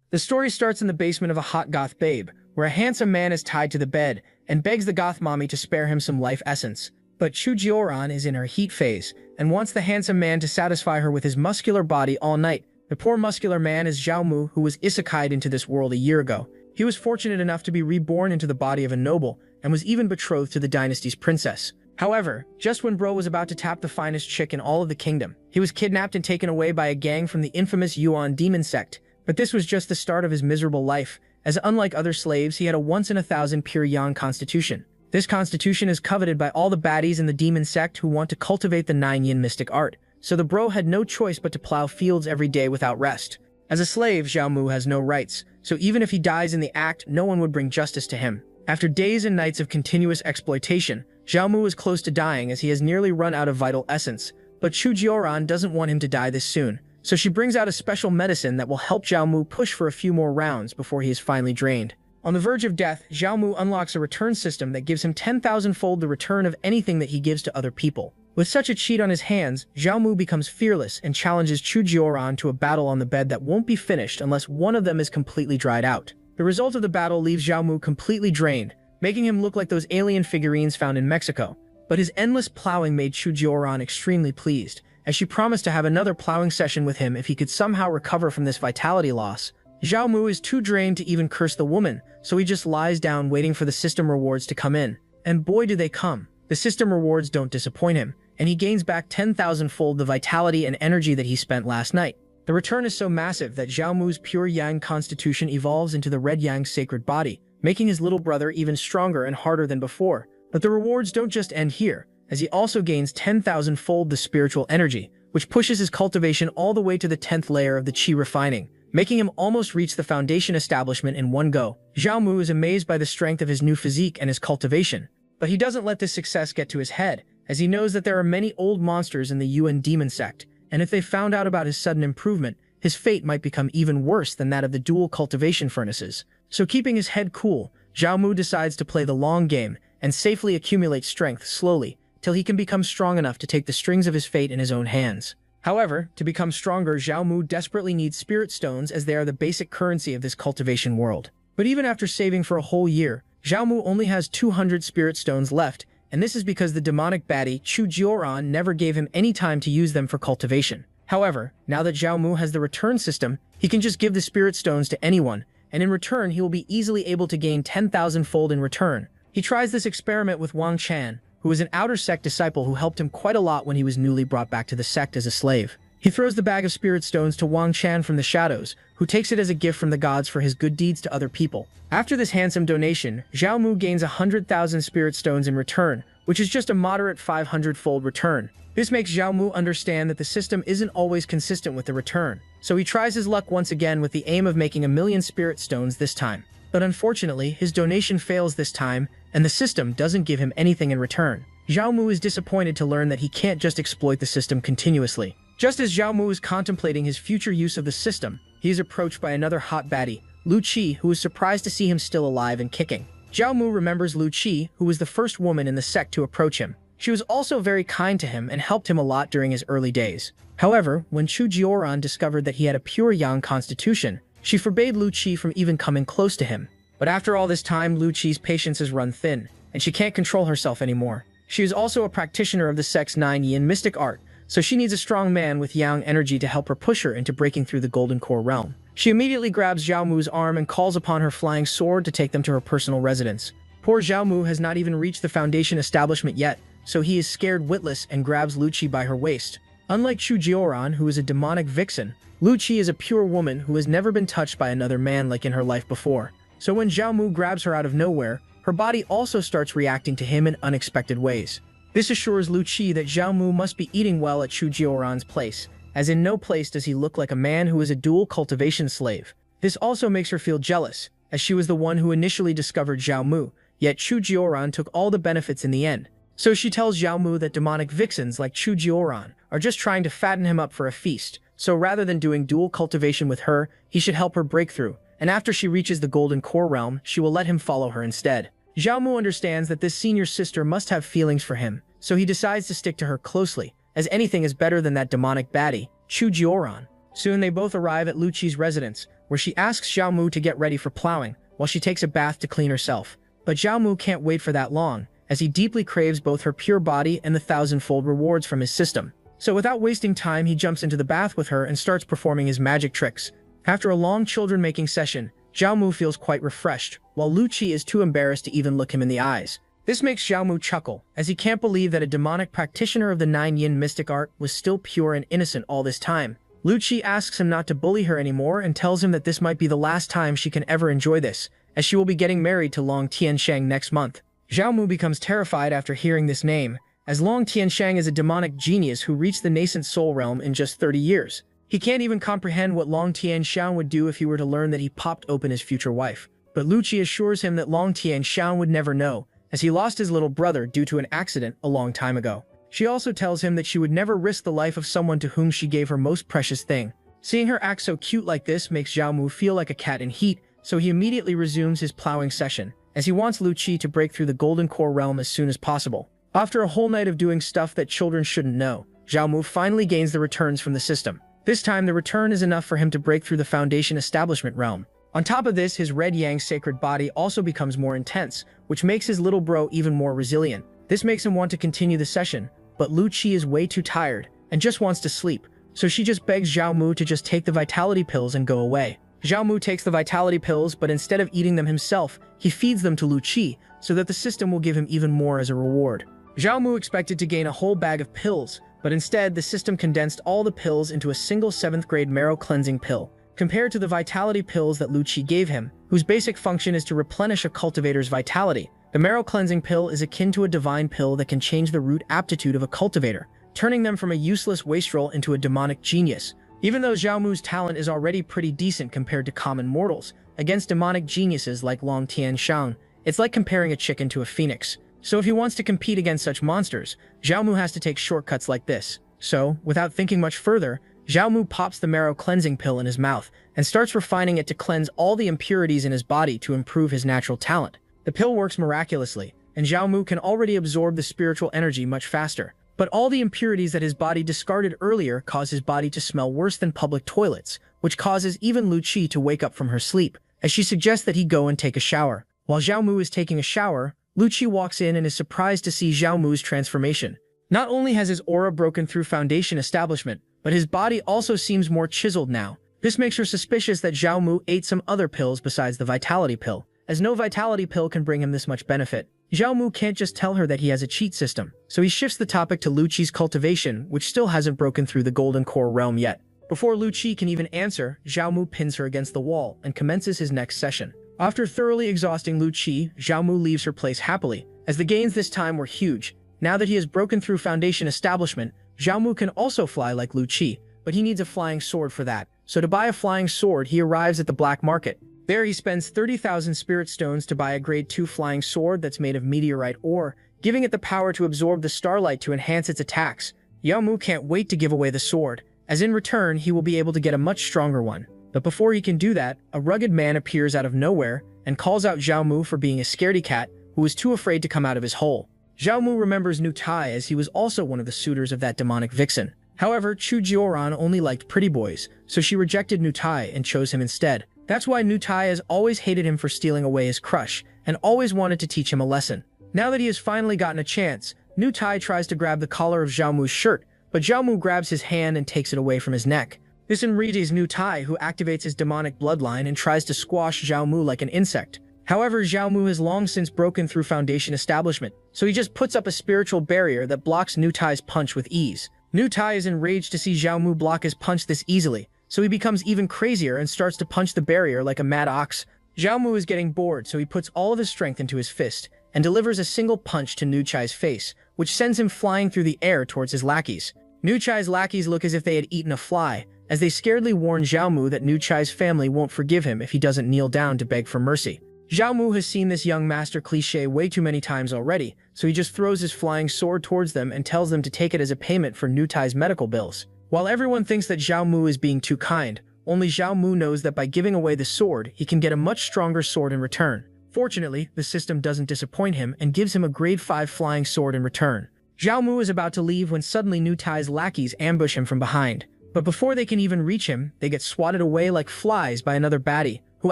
The story starts in the basement of a hot goth babe, where a handsome man is tied to the bed and begs the goth mommy to spare him some life essence. But Chujioran is in her heat phase and wants the handsome man to satisfy her with his muscular body all night. The poor muscular man is Xiaomu, who was isekai'd into this world a year ago. He was fortunate enough to be reborn into the body of a noble and was even betrothed to the dynasty's princess. However, just when bro was about to tap the finest chick in all of the kingdom, he was kidnapped and taken away by a gang from the infamous Yuan demon sect. But this was just the start of his miserable life, as unlike other slaves, he had a once-in-a-thousand pure yang constitution. This constitution is coveted by all the baddies in the demon sect who want to cultivate the 9-yin mystic art, so the bro had no choice but to plow fields every day without rest. As a slave, Xiaomu has no rights, so even if he dies in the act, no one would bring justice to him. After days and nights of continuous exploitation, Xiaomu is close to dying as he has nearly run out of vital essence, but Chujioran doesn't want him to die this soon. So she brings out a special medicine that will help Xiaomu push for a few more rounds before he is finally drained. On the verge of death, Xiaomu unlocks a return system that gives him 10,000-fold the return of anything that he gives to other people. With such a cheat on his hands, Xiaomu becomes fearless and challenges Chujioran to a battle on the bed that won't be finished unless one of them is completely dried out. The result of the battle leaves Xiaomu completely drained, making him look like those alien figurines found in Mexico. But his endless plowing made Chujioran extremely pleased, as she promised to have another plowing session with him if he could somehow recover from this vitality loss. Xiaomu is too drained to even curse the woman, so he just lies down waiting for the system rewards to come in. And boy do they come. The system rewards don't disappoint him, and he gains back 10,000-fold the vitality and energy that he spent last night. The return is so massive that Xiaomu's pure yang constitution evolves into the red yang sacred body, making his little brother even stronger and harder than before. But the rewards don't just end here, as he also gains 10,000-fold the spiritual energy, which pushes his cultivation all the way to the 10th layer of the Qi refining, making him almost reach the foundation establishment in one go. Xiaomu is amazed by the strength of his new physique and his cultivation, but he doesn't let this success get to his head, as he knows that there are many old monsters in the Yuan demon sect, and if they found out about his sudden improvement, his fate might become even worse than that of the dual cultivation furnaces. So keeping his head cool, Xiaomu decides to play the long game and safely accumulate strength slowly, till he can become strong enough to take the strings of his fate in his own hands. However, to become stronger, Xiaomu desperately needs spirit stones as they are the basic currency of this cultivation world. But even after saving for a whole year, Xiaomu only has 200 spirit stones left, and this is because the demonic baddie Chujioran never gave him any time to use them for cultivation. However, now that Xiaomu has the return system, he can just give the spirit stones to anyone, and in return he will be easily able to gain 10,000-fold in return. He tries this experiment with Wang Chan, who was an outer sect disciple who helped him quite a lot when he was newly brought back to the sect as a slave. He throws the bag of spirit stones to Wang Chan from the shadows, who takes it as a gift from the gods for his good deeds to other people. After this handsome donation, Xiaomu gains 100,000 spirit stones in return, which is just a moderate 500-fold return. This makes Xiaomu understand that the system isn't always consistent with the return, so he tries his luck once again with the aim of making 1,000,000 spirit stones this time. But unfortunately, his donation fails this time, and the system doesn't give him anything in return. Xiaomu is disappointed to learn that he can't just exploit the system continuously. Just as Xiaomu is contemplating his future use of the system, he is approached by another hot baddie, Lu Qi, who is surprised to see him still alive and kicking. Xiaomu remembers Lu Qi, who was the first woman in the sect to approach him. She was also very kind to him and helped him a lot during his early days. However, when Chujioran discovered that he had a pure yang constitution, she forbade Lu Qi from even coming close to him. But after all this time, Lu Qi's patience has run thin, and she can't control herself anymore. She is also a practitioner of the sect's 9-yin mystic art, so she needs a strong man with yang energy to help her push her into breaking through the golden core realm. She immediately grabs Xiaomu's arm and calls upon her flying sword to take them to her personal residence. Poor Xiaomu has not even reached the foundation establishment yet, so he is scared witless and grabs Lu Qi by her waist. Unlike Chujioran, who is a demonic vixen, Lu Qi is a pure woman who has never been touched by another man like in her life before. So when Xiaomu grabs her out of nowhere, her body also starts reacting to him in unexpected ways. This assures Lu Qi that Xiaomu must be eating well at Chujioran's place, as in no place does he look like a man who is a dual cultivation slave. This also makes her feel jealous, as she was the one who initially discovered Xiaomu, yet Chujioran took all the benefits in the end. So she tells Xiaomu that demonic vixens like Chujioran are just trying to fatten him up for a feast, so rather than doing dual cultivation with her, he should help her break through, and after she reaches the golden core realm, she will let him follow her instead. Xiaomu understands that this senior sister must have feelings for him, so he decides to stick to her closely, as anything is better than that demonic baddie, Chujioran. Soon they both arrive at Lu Qi's residence, where she asks Zhao Mu to get ready for plowing, while she takes a bath to clean herself. But Zhao Mu can't wait for that long, as he deeply craves both her pure body and the thousand-fold rewards from his system. So without wasting time, he jumps into the bath with her and starts performing his magic tricks. After a long children-making session, Zhao Mu feels quite refreshed, while Lu Qi is too embarrassed to even look him in the eyes. This makes Zhao Mu chuckle, as he can't believe that a demonic practitioner of the Nine Yin mystic art was still pure and innocent all this time. Lu Qi asks him not to bully her anymore and tells him that this might be the last time she can ever enjoy this, as she will be getting married to Long Tianshang next month. Zhao Mu becomes terrified after hearing this name, as Long Tianshang is a demonic genius who reached the nascent soul realm in just 30 years. He can't even comprehend what Long Tianshang would do if he were to learn that he popped open his future wife. But Lu Qi assures him that Long Tianshang would never know, as he lost his little brother due to an accident a long time ago. She also tells him that she would never risk the life of someone to whom she gave her most precious thing. Seeing her act so cute like this makes Zhao Mu feel like a cat in heat, so he immediately resumes his plowing session, as he wants Lu Qi to break through the Golden Core realm as soon as possible. After a whole night of doing stuff that children shouldn't know, Zhao Mu finally gains the returns from the system. This time, the return is enough for him to break through the Foundation Establishment realm. On top of this, his red yang sacred body also becomes more intense, which makes his little bro even more resilient. This makes him want to continue the session, but Lu Qi is way too tired and just wants to sleep, so she just begs Zhao Mu to just take the vitality pills and go away. Zhao Mu takes the vitality pills, but instead of eating them himself, he feeds them to Lu Qi, so that the system will give him even more as a reward. Zhao Mu expected to gain a whole bag of pills, but instead the system condensed all the pills into a single 7th grade marrow cleansing pill, compared to the vitality pills that Lu Qi gave him, whose basic function is to replenish a cultivator's vitality. The marrow cleansing pill is akin to a divine pill that can change the root aptitude of a cultivator, turning them from a useless wastrel into a demonic genius. Even though Zhao Mu's talent is already pretty decent compared to common mortals, against demonic geniuses like Long Tianshang, it's like comparing a chicken to a phoenix. So if he wants to compete against such monsters, Zhao Mu has to take shortcuts like this. So, without thinking much further, Zhao Mu pops the marrow cleansing pill in his mouth and starts refining it to cleanse all the impurities in his body to improve his natural talent. The pill works miraculously, and Zhao Mu can already absorb the spiritual energy much faster. But all the impurities that his body discarded earlier cause his body to smell worse than public toilets, which causes even Lu Qi to wake up from her sleep, as she suggests that he go and take a shower. While Zhao Mu is taking a shower, Lu Qi walks in and is surprised to see Zhao Mu's transformation. Not only has his aura broken through Foundation Establishment, but his body also seems more chiseled now. This makes her suspicious that Zhao Mu ate some other pills besides the vitality pill, as no vitality pill can bring him this much benefit. Zhao Mu can't just tell her that he has a cheat system, so he shifts the topic to Lu Qi's cultivation, which still hasn't broken through the Golden Core realm yet. Before Lu Qi can even answer, Zhao Mu pins her against the wall and commences his next session. After thoroughly exhausting Lu Qi, Zhao Mu leaves her place happily, as the gains this time were huge. Now that he has broken through Foundation Establishment, Zhao Mu can also fly like Lu Qi, but he needs a flying sword for that. So to buy a flying sword, he arrives at the black market. There he spends 30,000 spirit stones to buy a grade 2 flying sword that's made of meteorite ore, giving it the power to absorb the starlight to enhance its attacks. Zhao Mu can't wait to give away the sword, as in return he will be able to get a much stronger one. But before he can do that, a rugged man appears out of nowhere and calls out Zhao Mu for being a scaredy cat who was too afraid to come out of his hole. Zhao Mu remembers Nu Tai, as he was also one of the suitors of that demonic vixen. However, Chu Jioran only liked pretty boys, so she rejected Nu Tai and chose him instead. That's why Nu Tai has always hated him for stealing away his crush, and always wanted to teach him a lesson. Now that he has finally gotten a chance, Nu Tai tries to grab the collar of Zhao Mu's shirt, but Zhao Mu grabs his hand and takes it away from his neck. This enrages Nu Tai, who activates his demonic bloodline and tries to squash Zhao Mu like an insect. However, Zhao Mu has long since broken through Foundation Establishment, so he just puts up a spiritual barrier that blocks Nu Tai's punch with ease. Nu Tai is enraged to see Zhao Mu block his punch this easily, so he becomes even crazier and starts to punch the barrier like a mad ox. Zhao Mu is getting bored, so he puts all of his strength into his fist and delivers a single punch to Nu Chai's face, which sends him flying through the air towards his lackeys. Nu Chai's lackeys look as if they had eaten a fly, as they scaredly warn Zhao Mu that Nu Chai's family won't forgive him if he doesn't kneel down to beg for mercy. Zhao Mu has seen this young master cliché way too many times already, so he just throws his flying sword towards them and tells them to take it as a payment for Nu Tai's medical bills. While everyone thinks that Zhao Mu is being too kind, only Zhao Mu knows that by giving away the sword, he can get a much stronger sword in return. Fortunately, the system doesn't disappoint him and gives him a grade 5 flying sword in return. Zhao Mu is about to leave when suddenly Nu Tai's lackeys ambush him from behind. But before they can even reach him, they get swatted away like flies by another baddie, who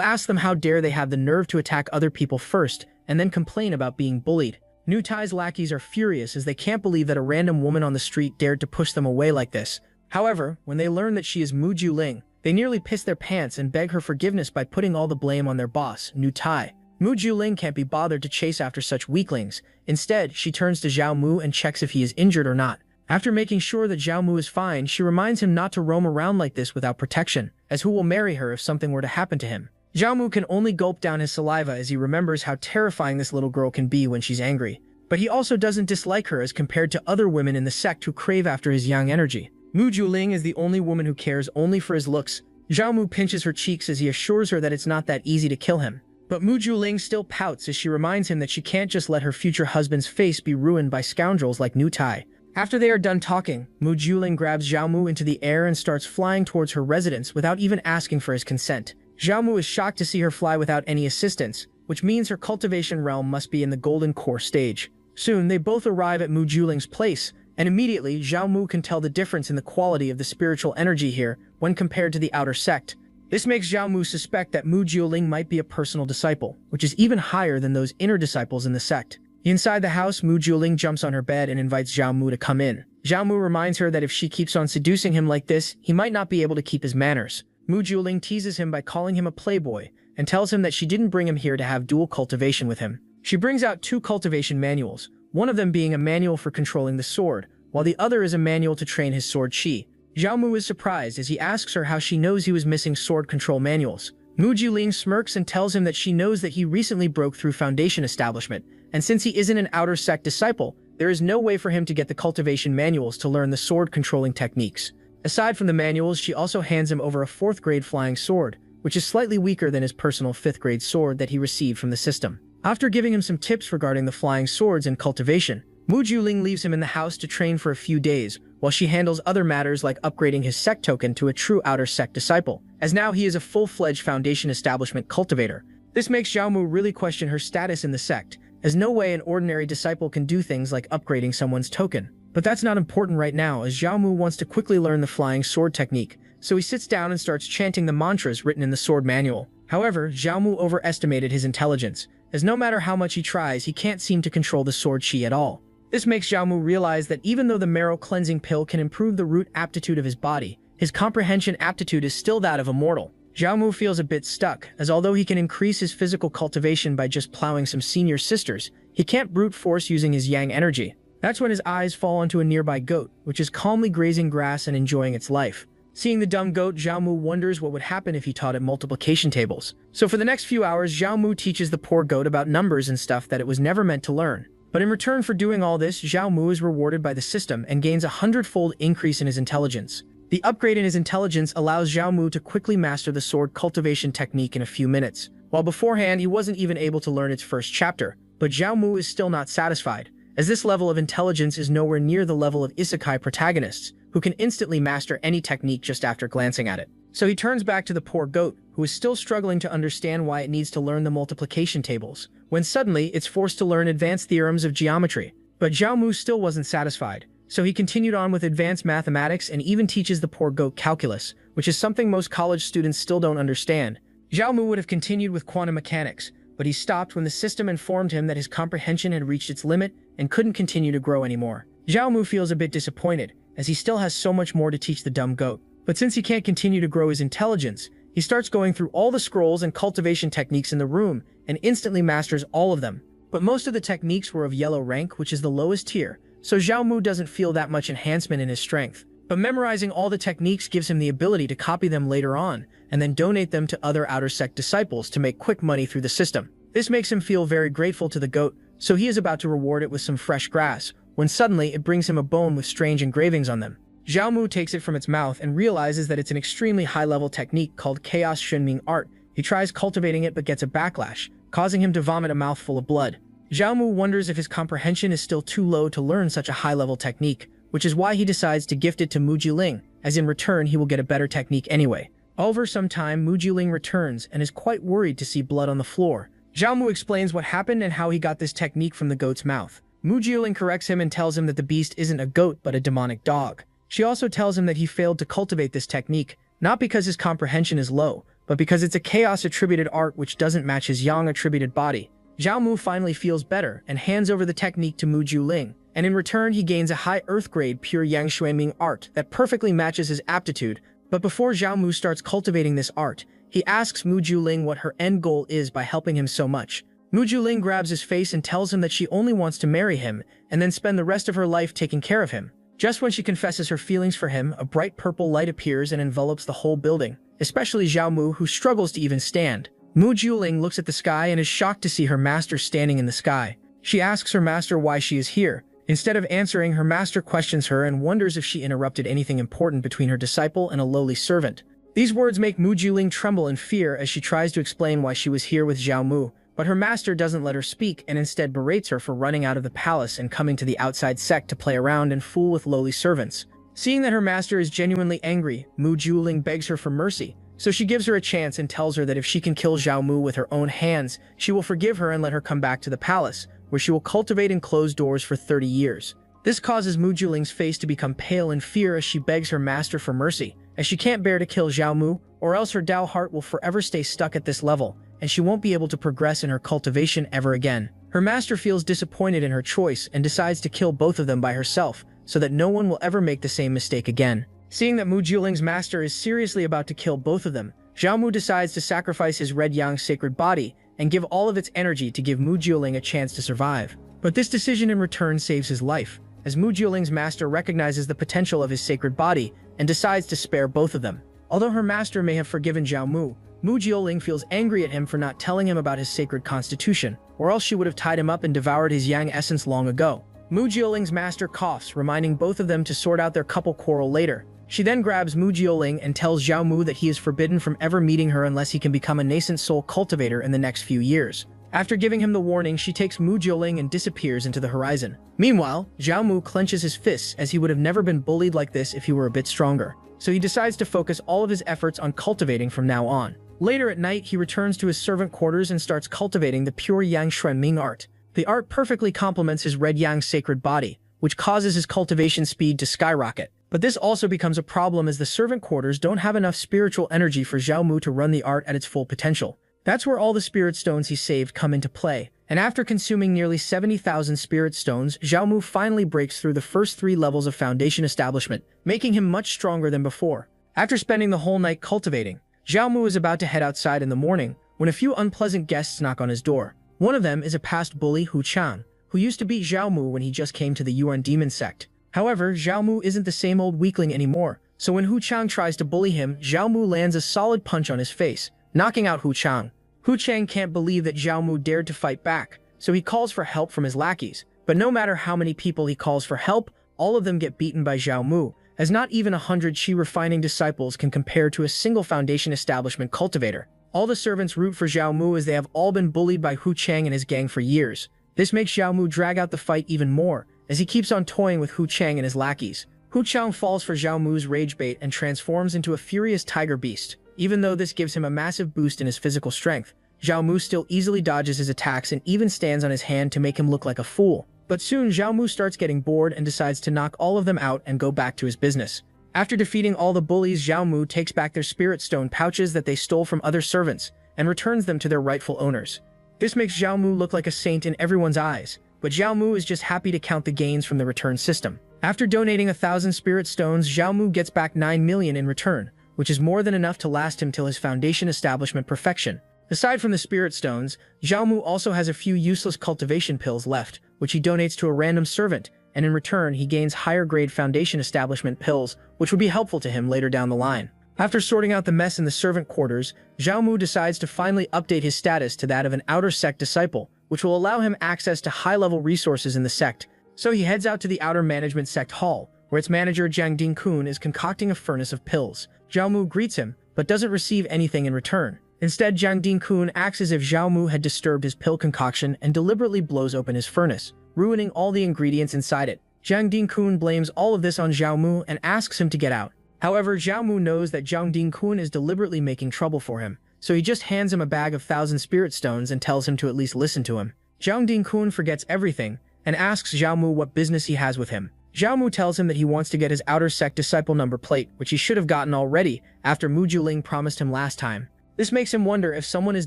asks them how dare they have the nerve to attack other people first, and then complain about being bullied. Nutai's lackeys are furious as they can't believe that a random woman on the street dared to push them away like this. However, when they learn that she is Mu Juling, they nearly piss their pants and beg her forgiveness by putting all the blame on their boss, Nutai. Mu Juling can't be bothered to chase after such weaklings. Instead, she turns to Zhao Mu and checks if he is injured or not. After making sure that Zhao Mu is fine, she reminds him not to roam around like this without protection, as who will marry her if something were to happen to him. Zhao Mu can only gulp down his saliva as he remembers how terrifying this little girl can be when she's angry. But he also doesn't dislike her as compared to other women in the sect who crave after his yang energy. Mu Juling is the only woman who cares only for his looks. Zhao Mu pinches her cheeks as he assures her that it's not that easy to kill him. But Mu Juling still pouts as she reminds him that she can't just let her future husband's face be ruined by scoundrels like Nutai. After they are done talking, Mu Juling grabs Zhao Mu into the air and starts flying towards her residence without even asking for his consent. Zhao Mu is shocked to see her fly without any assistance, which means her cultivation realm must be in the golden core stage. Soon, they both arrive at Mu Juling's place, and immediately Zhao Mu can tell the difference in the quality of the spiritual energy here when compared to the outer sect. This makes Zhao Mu suspect that Mu Juling might be a personal disciple, which is even higher than those inner disciples in the sect. Inside the house, Mu Juling jumps on her bed and invites Zhao Mu to come in. Zhao Mu reminds her that if she keeps on seducing him like this, he might not be able to keep his manners. Mu Juling teases him by calling him a playboy, and tells him that she didn't bring him here to have dual cultivation with him. She brings out 2 cultivation manuals, one of them being a manual for controlling the sword, while the other is a manual to train his sword chi. Zhao Mu is surprised as he asks her how she knows he was missing sword control manuals. Mu Juling smirks and tells him that she knows that he recently broke through Foundation Establishment, and since he isn't an outer sect disciple, there is no way for him to get the cultivation manuals to learn the sword controlling techniques. Aside from the manuals, she also hands him over a 4th grade flying sword, which is slightly weaker than his personal 5th grade sword that he received from the system. After giving him some tips regarding the flying swords and cultivation, Mu Juling leaves him in the house to train for a few days, while she handles other matters like upgrading his sect token to a true outer sect disciple, as now he is a full-fledged Foundation Establishment cultivator. This makes Zhao Mu really question her status in the sect, as no way an ordinary disciple can do things like upgrading someone's token. But that's not important right now, as Zhao Mu wants to quickly learn the flying sword technique, so he sits down and starts chanting the mantras written in the sword manual. However, Zhao Mu overestimated his intelligence, as no matter how much he tries, he can't seem to control the sword chi at all. This makes Zhao Mu realize that even though the marrow cleansing pill can improve the root aptitude of his body, his comprehension aptitude is still that of a mortal. Zhao Mu feels a bit stuck, as although he can increase his physical cultivation by just plowing some senior sisters, he can't brute force using his yang energy. That's when his eyes fall onto a nearby goat, which is calmly grazing grass and enjoying its life. Seeing the dumb goat, Zhao Mu wonders what would happen if he taught it multiplication tables. So for the next few hours, Zhao Mu teaches the poor goat about numbers and stuff that it was never meant to learn. But in return for doing all this, Zhao Mu is rewarded by the system and gains a 100-fold increase in his intelligence. The upgrade in his intelligence allows Zhao Mu to quickly master the sword cultivation technique in a few minutes, while beforehand he wasn't even able to learn its first chapter. But Zhao Mu is still not satisfied, as this level of intelligence is nowhere near the level of isekai protagonists, who can instantly master any technique just after glancing at it. So he turns back to the poor goat, who is still struggling to understand why it needs to learn the multiplication tables, when suddenly it's forced to learn advanced theorems of geometry. But Zhao Mu still wasn't satisfied, so he continued on with advanced mathematics and even teaches the poor goat calculus, which is something most college students still don't understand. Zhao Mu would have continued with quantum mechanics, but he stopped when the system informed him that his comprehension had reached its limit and couldn't continue to grow anymore. Zhao Mu feels a bit disappointed, as he still has so much more to teach the dumb goat. But since he can't continue to grow his intelligence, he starts going through all the scrolls and cultivation techniques in the room and instantly masters all of them. But most of the techniques were of yellow rank, which is the lowest tier, so Zhao Mu doesn't feel that much enhancement in his strength. But memorizing all the techniques gives him the ability to copy them later on, and then donate them to other outer sect disciples to make quick money through the system. This makes him feel very grateful to the goat, so he is about to reward it with some fresh grass, when suddenly it brings him a bone with strange engravings on them. Zhao Mu takes it from its mouth and realizes that it's an extremely high-level technique called Chaos Shunming Art. He tries cultivating it but gets a backlash, causing him to vomit a mouthful of blood. Zhao Mu wonders if his comprehension is still too low to learn such a high-level technique, which is why he decides to gift it to Mu Jiling, as in return he will get a better technique anyway. Over some time, Mu Jiling returns and is quite worried to see blood on the floor. Zhao Mu explains what happened and how he got this technique from the goat's mouth. Mu Jiling corrects him and tells him that the beast isn't a goat but a demonic dog. She also tells him that he failed to cultivate this technique, not because his comprehension is low, but because it's a chaos-attributed art which doesn't match his yang-attributed body. Zhao Mu finally feels better and hands over the technique to Mu Juling, and in return he gains a high earth-grade pure Yang Xuanming art that perfectly matches his aptitude. But before Zhao Mu starts cultivating this art, he asks Mu Juling what her end goal is by helping him so much. Mu Juling grabs his face and tells him that she only wants to marry him and then spend the rest of her life taking care of him. Just when she confesses her feelings for him, a bright purple light appears and envelops the whole building, especially Zhao Mu, who struggles to even stand. Mu Juling looks at the sky and is shocked to see her master standing in the sky. She asks her master why she is here. Instead of answering, her master questions her and wonders if she interrupted anything important between her disciple and a lowly servant. These words make Mu Juling tremble in fear as she tries to explain why she was here with Zhao Mu, but her master doesn't let her speak and instead berates her for running out of the palace and coming to the outside sect to play around and fool with lowly servants. Seeing that her master is genuinely angry, Mu Juling begs her for mercy, so she gives her a chance and tells her that if she can kill Zhao Mu with her own hands, she will forgive her and let her come back to the palace, where she will cultivate and close doors for 30 years. This causes Mu Juling's face to become pale in fear as she begs her master for mercy, as she can't bear to kill Zhao Mu, or else her Dao heart will forever stay stuck at this level, and she won't be able to progress in her cultivation ever again. Her master feels disappointed in her choice and decides to kill both of them by herself, so that no one will ever make the same mistake again. Seeing that Mu Juling's master is seriously about to kill both of them, Zhao Mu decides to sacrifice his red yang sacred body and give all of its energy to give Mu Juling a chance to survive. But this decision in return saves his life, as Mu Juling's master recognizes the potential of his sacred body and decides to spare both of them. Although her master may have forgiven Zhao Mu, Mu Juling feels angry at him for not telling him about his sacred constitution, or else she would have tied him up and devoured his yang essence long ago. Mu Jioling's master coughs, reminding both of them to sort out their couple quarrel later. She then grabs Mu Jioling and tells Zhao Mu that he is forbidden from ever meeting her unless he can become a nascent soul cultivator in the next few years. After giving him the warning, she takes Mu Jioling and disappears into the horizon. Meanwhile, Zhao Mu clenches his fists as he would have never been bullied like this if he were a bit stronger. So he decides to focus all of his efforts on cultivating from now on. Later at night, he returns to his servant quarters and starts cultivating the pure Yang Xuanming art. The art perfectly complements his red Yang sacred body, which causes his cultivation speed to skyrocket. But this also becomes a problem as the servant quarters don't have enough spiritual energy for Zhao Mu to run the art at its full potential. That's where all the spirit stones he saved come into play, and after consuming nearly 70,000 spirit stones, Zhao Mu finally breaks through the first 3 levels of foundation establishment, making him much stronger than before. After spending the whole night cultivating, Zhao Mu is about to head outside in the morning when a few unpleasant guests knock on his door. One of them is a past bully Hu Chang, who used to beat Zhao Mu when he just came to the Yuan demon sect. However, Zhao Mu isn't the same old weakling anymore, so when Hu Chang tries to bully him, Zhao Mu lands a solid punch on his face, knocking out Hu Chang. Hu Chang can't believe that Zhao Mu dared to fight back, so he calls for help from his lackeys. But no matter how many people he calls for help, all of them get beaten by Zhao Mu, as not even 100 chi-refining disciples can compare to a single foundation establishment cultivator. All the servants root for Zhao Mu as they have all been bullied by Hu Chang and his gang for years. This makes Zhao Mu drag out the fight even more, as he keeps on toying with Hu Chang and his lackeys. Hu Chang falls for Zhao Mu's rage bait and transforms into a furious tiger beast. Even though this gives him a massive boost in his physical strength, Zhao Mu still easily dodges his attacks and even stands on his hand to make him look like a fool. But soon Zhao Mu starts getting bored and decides to knock all of them out and go back to his business. After defeating all the bullies, Zhao Mu takes back their spirit stone pouches that they stole from other servants and returns them to their rightful owners. This makes Zhao Mu look like a saint in everyone's eyes, but Zhao Mu is just happy to count the gains from the return system. After donating 1,000 spirit stones, Zhao Mu gets back 9 million in return, which is more than enough to last him till his foundation establishment perfection. Aside from the spirit stones, Zhao Mu also has a few useless cultivation pills left, which he donates to a random servant, and in return he gains higher grade foundation establishment pills, which would be helpful to him later down the line. After sorting out the mess in the servant quarters, Zhao Mu decides to finally update his status to that of an outer sect disciple, which will allow him access to high-level resources in the sect. So he heads out to the outer management sect hall, where its manager Jiang Dingkun is concocting a furnace of pills. Zhao Mu greets him, but doesn't receive anything in return. Instead, Jiang Dingkun acts as if Zhao Mu had disturbed his pill concoction and deliberately blows open his furnace, ruining all the ingredients inside it. Jiang Dingkun blames all of this on Zhao Mu and asks him to get out. However, Zhao Mu knows that Jiang Dingkun is deliberately making trouble for him, so he just hands him a bag of 1,000 spirit stones and tells him to at least listen to him. Jiang Dingkun forgets everything and asks Zhao Mu what business he has with him. Zhao Mu tells him that he wants to get his outer sect disciple number plate, which he should have gotten already after Mu Juling promised him last time. This makes him wonder if someone is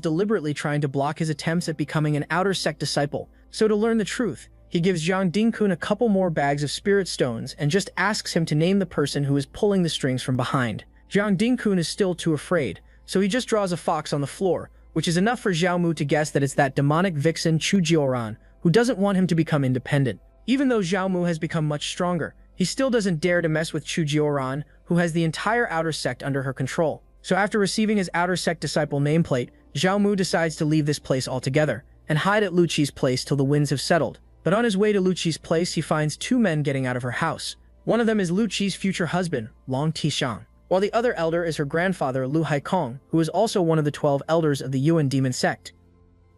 deliberately trying to block his attempts at becoming an outer sect disciple. So to learn the truth, he gives Zhang Dingkun a couple more bags of spirit stones and just asks him to name the person who is pulling the strings from behind. Zhang Dingkun is still too afraid, so he just draws a fox on the floor, which is enough for Zhao Mu to guess that it's that demonic vixen Chu Jioran, who doesn't want him to become independent. Even though Zhao Mu has become much stronger, he still doesn't dare to mess with Chu Jioran, who has the entire outer sect under her control. So after receiving his outer sect disciple nameplate, Zhao Mu decides to leave this place altogether and hide at Lu Qi's place till the winds have settled. But on his way to Lu Qi's place, he finds two men getting out of her house. One of them is Lu Qi's future husband, Long Tishang, while the other elder is her grandfather, Lu Haikong, who is also one of the 12 elders of the Yuan demon sect.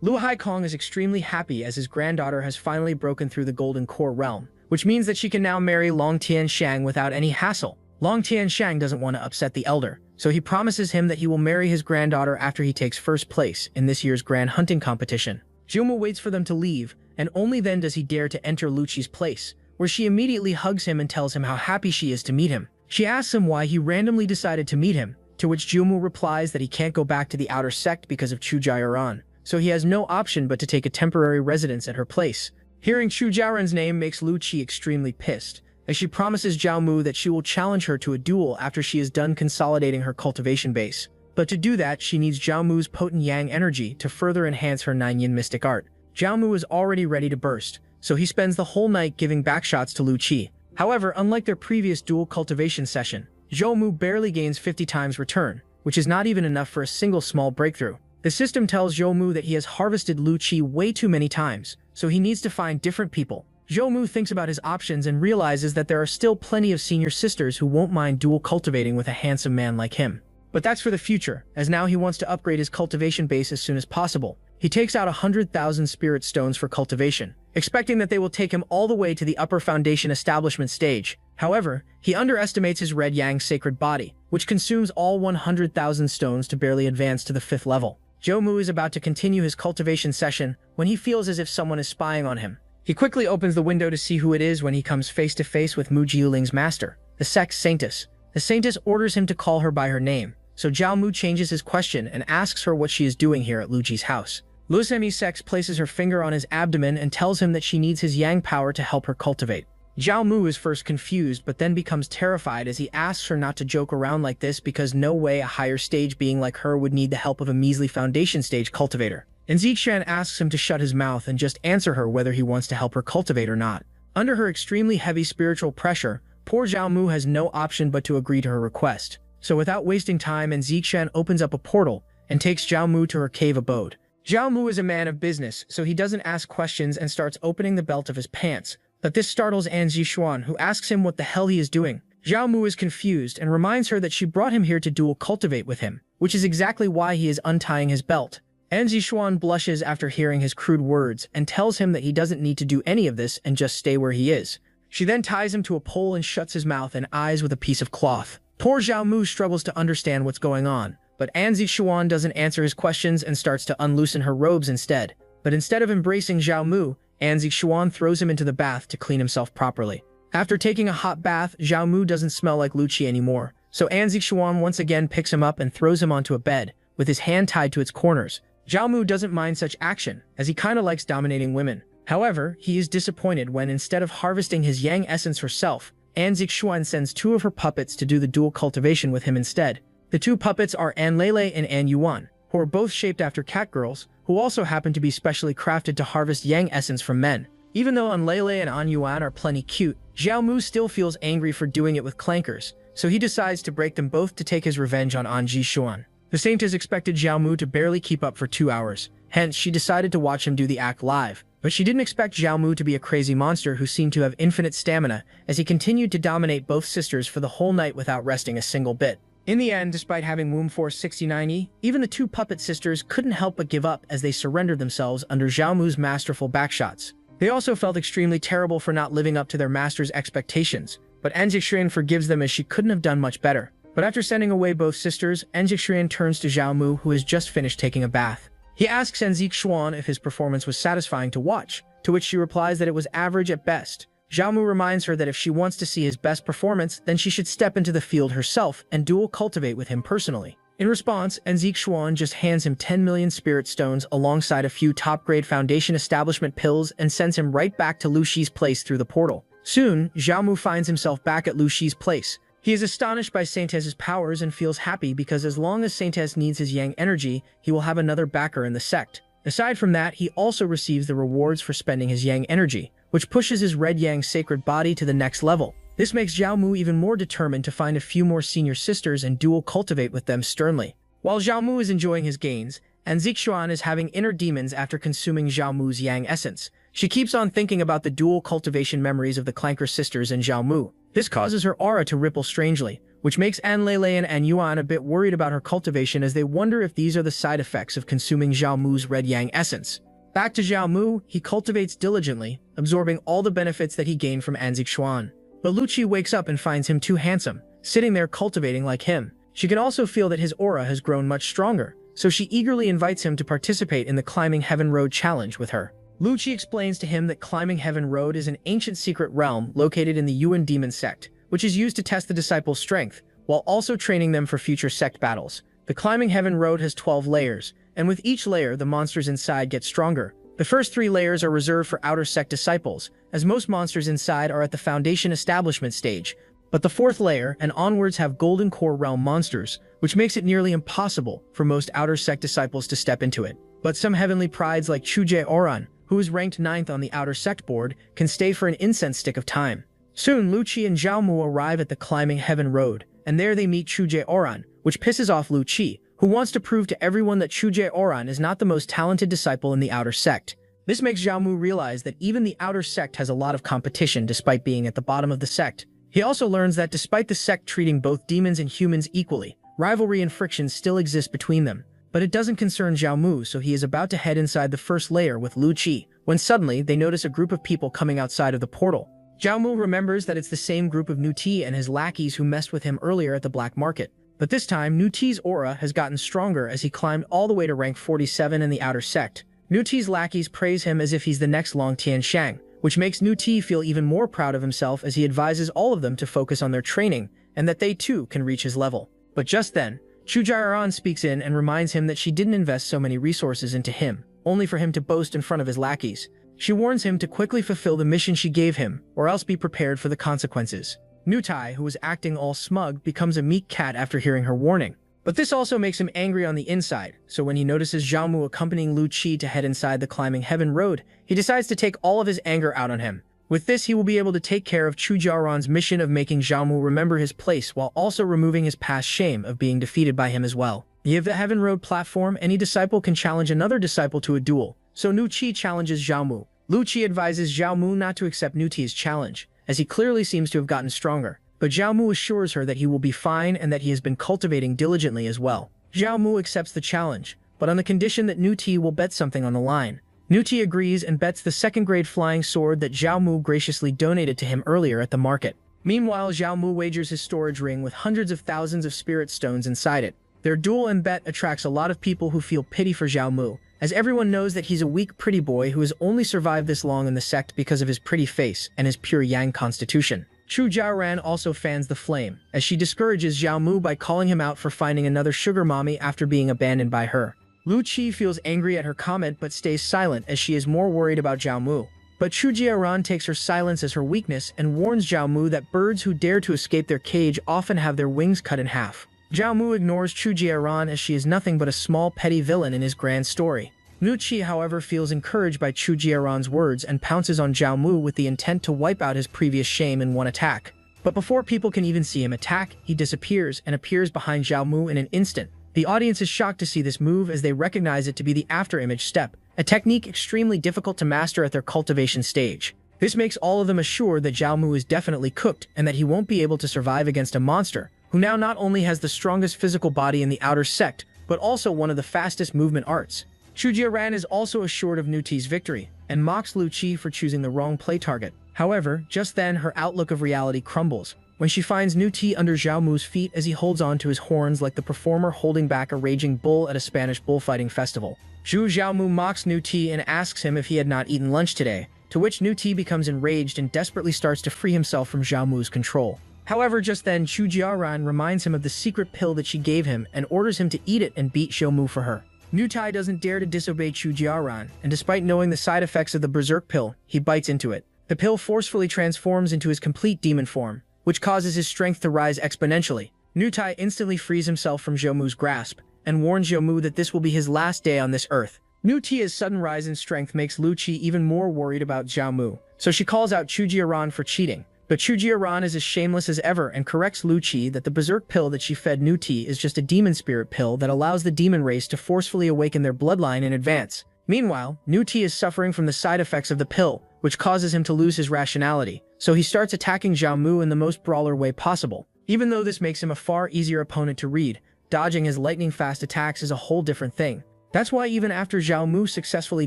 Lu Haikong is extremely happy as his granddaughter has finally broken through the Golden Core realm, which means that she can now marry Long Tianshang without any hassle. Long Tianshang doesn't want to upset the elder, so he promises him that he will marry his granddaughter after he takes first place in this year's grand hunting competition. Jiumu waits for them to leave, and only then does he dare to enter Lu Qi's place, where she immediately hugs him and tells him how happy she is to meet him. She asks him why he randomly decided to meet him, to which Jiumu replies that he can't go back to the outer sect because of Chu Jioran, so he has no option but to take a temporary residence at her place. Hearing Chu Jioran's name makes Lu Qi extremely pissed, as she promises Zhao Mu that she will challenge her to a duel after she is done consolidating her cultivation base. But to do that, she needs Zhao Mu's potent yang energy to further enhance her Nine Yin mystic art. Zhao Mu is already ready to burst, so he spends the whole night giving backshots to Lu Qi. However, unlike their previous dual cultivation session, Zhao Mu barely gains 50 times return, which is not even enough for a single small breakthrough. The system tells Zhao Mu that he has harvested Lu Qi way too many times, so he needs to find different people. Zhao Mu thinks about his options and realizes that there are still plenty of senior sisters who won't mind dual cultivating with a handsome man like him. But that's for the future, as now he wants to upgrade his cultivation base as soon as possible. He takes out 100,000 spirit stones for cultivation, expecting that they will take him all the way to the upper foundation establishment stage. However, he underestimates his red yang sacred body, which consumes all 100,000 stones to barely advance to the 5th level. Zhao Mu is about to continue his cultivation session when he feels as if someone is spying on him. He quickly opens the window to see who it is when he comes face to face with Mu Jiuling's master, the sect Saintess. The Saintess orders him to call her by her name, so Zhao Mu changes his question and asks her what she is doing here at Lu Qi's house. Lu Semi's sex places her finger on his abdomen and tells him that she needs his yang power to help her cultivate. Zhao Mu is first confused but then becomes terrified as he asks her not to joke around like this because no way a higher stage being like her would need the help of a measly foundation stage cultivator. And Zixuan asks him to shut his mouth and just answer her whether he wants to help her cultivate or not. Under her extremely heavy spiritual pressure, poor Zhao Mu has no option but to agree to her request. So without wasting time, Zixuan opens up a portal and takes Zhao Mu to her cave abode. Zhao Mu is a man of business, so he doesn't ask questions and starts opening the belt of his pants. But this startles An Zixuan, who asks him what the hell he is doing. Zhao Mu is confused and reminds her that she brought him here to dual cultivate with him, which is exactly why he is untying his belt. An Zixuan blushes after hearing his crude words and tells him that he doesn't need to do any of this and just stay where he is. She then ties him to a pole and shuts his mouth and eyes with a piece of cloth. Poor Zhao Mu struggles to understand what's going on, but An Zixuan doesn't answer his questions and starts to unloosen her robes instead. But instead of embracing Zhao Mu, An Zixuan throws him into the bath to clean himself properly. After taking a hot bath, Zhao Mu doesn't smell like Lu Qi anymore, so An Zixuan once again picks him up and throws him onto a bed, with his hand tied to its corners. Zhao Mu doesn't mind such action, as he kinda likes dominating women. However, he is disappointed when instead of harvesting his yang essence herself, An Zixuan sends two of her puppets to do the dual cultivation with him instead. The two puppets are An Lele and An Yuan, who are both shaped after catgirls, who also happen to be specially crafted to harvest yang essence from men. Even though An Lele and An Yuan are plenty cute, Zhao Mu still feels angry for doing it with clankers, so he decides to break them both to take his revenge on An Zixuan. The Saintess expected Zhao Mu to barely keep up for 2 hours, hence she decided to watch him do the act live. But she didn't expect Zhao Mu to be a crazy monster who seemed to have infinite stamina, as he continued to dominate both sisters for the whole night without resting a single bit. In the end, despite having Womb Force 69E, even the two puppet sisters couldn't help but give up as they surrendered themselves under Zhao Mu's masterful backshots. They also felt extremely terrible for not living up to their master's expectations, but An Zixuan forgives them as she couldn't have done much better. But after sending away both sisters, An Zixuan turns to Zhao Mu, who has just finished taking a bath. He asks An Zixuan if his performance was satisfying to watch, to which she replies that it was average at best. Xiaomu reminds her that if she wants to see his best performance, then she should step into the field herself and dual cultivate with him personally. In response, Xuan just hands him 10 million spirit stones alongside a few top-grade foundation establishment pills and sends him right back to Lu Shi's place through the portal. Soon, Xiaomu finds himself back at Lu Shi's place. He is astonished by Saintez's powers and feels happy because as long as Saintez needs his yang energy, he will have another backer in the sect. Aside from that, he also receives the rewards for spending his yang energy, which pushes his red yang sacred body to the next level. This makes Xiaomu even more determined to find a few more senior sisters and dual cultivate with them sternly. While Xiaomu is enjoying his gains, Xuan is having inner demons after consuming Xiaomu's yang essence. She keeps on thinking about the dual cultivation memories of the Clanker sisters and Xiaomu. This causes her aura to ripple strangely, which makes Anlele and Yuan a bit worried about her cultivation as they wonder if these are the side effects of consuming Xiaomu's red yang essence. Back to Xiaomu, he cultivates diligently, absorbing all the benefits that he gained from Xuan. But Lu Qi wakes up and finds him too handsome, sitting there cultivating like him. She can also feel that his aura has grown much stronger, so she eagerly invites him to participate in the Climbing Heaven Road challenge with her. Lu Qi explains to him that Climbing Heaven Road is an ancient secret realm located in the Yuan Demon sect, which is used to test the disciples' strength, while also training them for future sect battles. The Climbing Heaven Road has 12 layers, and with each layer the monsters inside get stronger. The first 3 layers are reserved for outer sect disciples, as most monsters inside are at the foundation establishment stage, but the 4th layer and onwards have Golden Core Realm monsters, which makes it nearly impossible for most outer sect disciples to step into it. But some heavenly prides like Chuje Oran, who is ranked 9th on the outer sect board, can stay for an incense stick of time. Soon, Lu Qi and Xiaomu arrive at the Climbing Heaven Road, and there they meet Chuje Oran, which pisses off Lu Qi, who wants to prove to everyone that Chuje Oran is not the most talented disciple in the outer sect. This makes Xiaomu realize that even the outer sect has a lot of competition despite being at the bottom of the sect. He also learns that despite the sect treating both demons and humans equally, rivalry and friction still exist between them. But it doesn't concern Xiaomu, so he is about to head inside the first layer with Lu Qi, when suddenly they notice a group of people coming outside of the portal. Xiaomu remembers that it's the same group of Nu Ti and his lackeys who messed with him earlier at the black market. But this time, Nu Ti's aura has gotten stronger as he climbed all the way to rank 47 in the outer sect. Nu Ti's lackeys praise him as if he's the next Long Tianshang, which makes Nu Ti feel even more proud of himself as he advises all of them to focus on their training and that they too can reach his level. But just then, Chu Jiaran speaks in and reminds him that she didn't invest so many resources into him, only for him to boast in front of his lackeys. She warns him to quickly fulfill the mission she gave him, or else be prepared for the consequences. Nu Tai, who was acting all smug, becomes a meek cat after hearing her warning. But this also makes him angry on the inside, so when he notices Xiaomu accompanying Lu Qi to head inside the Climbing Heaven Road, he decides to take all of his anger out on him. With this, he will be able to take care of Chu Jiaran's mission of making Xiaomu remember his place while also removing his past shame of being defeated by him as well. Via the Heaven Road platform, any disciple can challenge another disciple to a duel, so Nu Qi challenges Xiaomu. Lu Qi advises Xiaomu not to accept Nu Ti's challenge, as he clearly seems to have gotten stronger, but Xiaomu assures her that he will be fine and that he has been cultivating diligently as well. Xiaomu accepts the challenge, but on the condition that Nu Ti will bet something on the line. Nu Ti agrees and bets the 2nd grade flying sword that Xiaomu graciously donated to him earlier at the market. Meanwhile, Xiaomu wagers his storage ring with hundreds of thousands of spirit stones inside it. Their duel and bet attracts a lot of people who feel pity for Xiaomu, as everyone knows that he's a weak pretty boy who has only survived this long in the sect because of his pretty face and his pure yang constitution. Chu Jiaran also fans the flame, as she discourages Xiaomu by calling him out for finding another sugar mommy after being abandoned by her. Lu Qi feels angry at her comment but stays silent as she is more worried about Xiaomu. But Chu Jiaran takes her silence as her weakness and warns Xiaomu that birds who dare to escape their cage often have their wings cut in half. Xiaomu ignores Chu Jiaran as she is nothing but a small petty villain in his grand story. Nu Qi, however, feels encouraged by Chu Jiaran's words and pounces on Xiaomu with the intent to wipe out his previous shame in one attack. But before people can even see him attack, he disappears and appears behind Xiaomu in an instant. The audience is shocked to see this move as they recognize it to be the after-image step, a technique extremely difficult to master at their cultivation stage. This makes all of them assured that Xiaomu is definitely cooked and that he won't be able to survive against a monster, who now not only has the strongest physical body in the outer sect, but also one of the fastest movement arts. Chu Jiaran is also assured of Nu Ti's victory, and mocks Lu Qi for choosing the wrong play target. However, just then her outlook of reality crumbles, when she finds Nu Ti under Xiaomu's feet as he holds on to his horns like the performer holding back a raging bull at a Spanish bullfighting festival. Zhu Xiaomu mocks Nu Ti and asks him if he had not eaten lunch today, to which Nu Ti becomes enraged and desperately starts to free himself from Zhao Mu's control. However, just then, Chu Jiaran reminds him of the secret pill that she gave him and orders him to eat it and beat Zhao Mu for her. Nu Ti doesn't dare to disobey Chu Jiaran, and despite knowing the side effects of the berserk pill, he bites into it. The pill forcefully transforms into his complete demon form, which causes his strength to rise exponentially. Nu Ti instantly frees himself from Zhao Mu's grasp, and warns Zhao Mu that this will be his last day on this earth. Nu Ti's sudden rise in strength makes Lu Qi even more worried about Zhao Mu, so she calls out Chu Jiaran for cheating. But Chu Jiaran is as shameless as ever and corrects Lu Qi that the berserk pill that she fed Nu Ti is just a demon spirit pill that allows the demon race to forcefully awaken their bloodline in advance. Meanwhile, Nu Ti is suffering from the side effects of the pill, which causes him to lose his rationality, so he starts attacking Zhao Mu in the most brawler way possible. Even though this makes him a far easier opponent to read, dodging his lightning-fast attacks is a whole different thing. That's why even after Zhao Mu successfully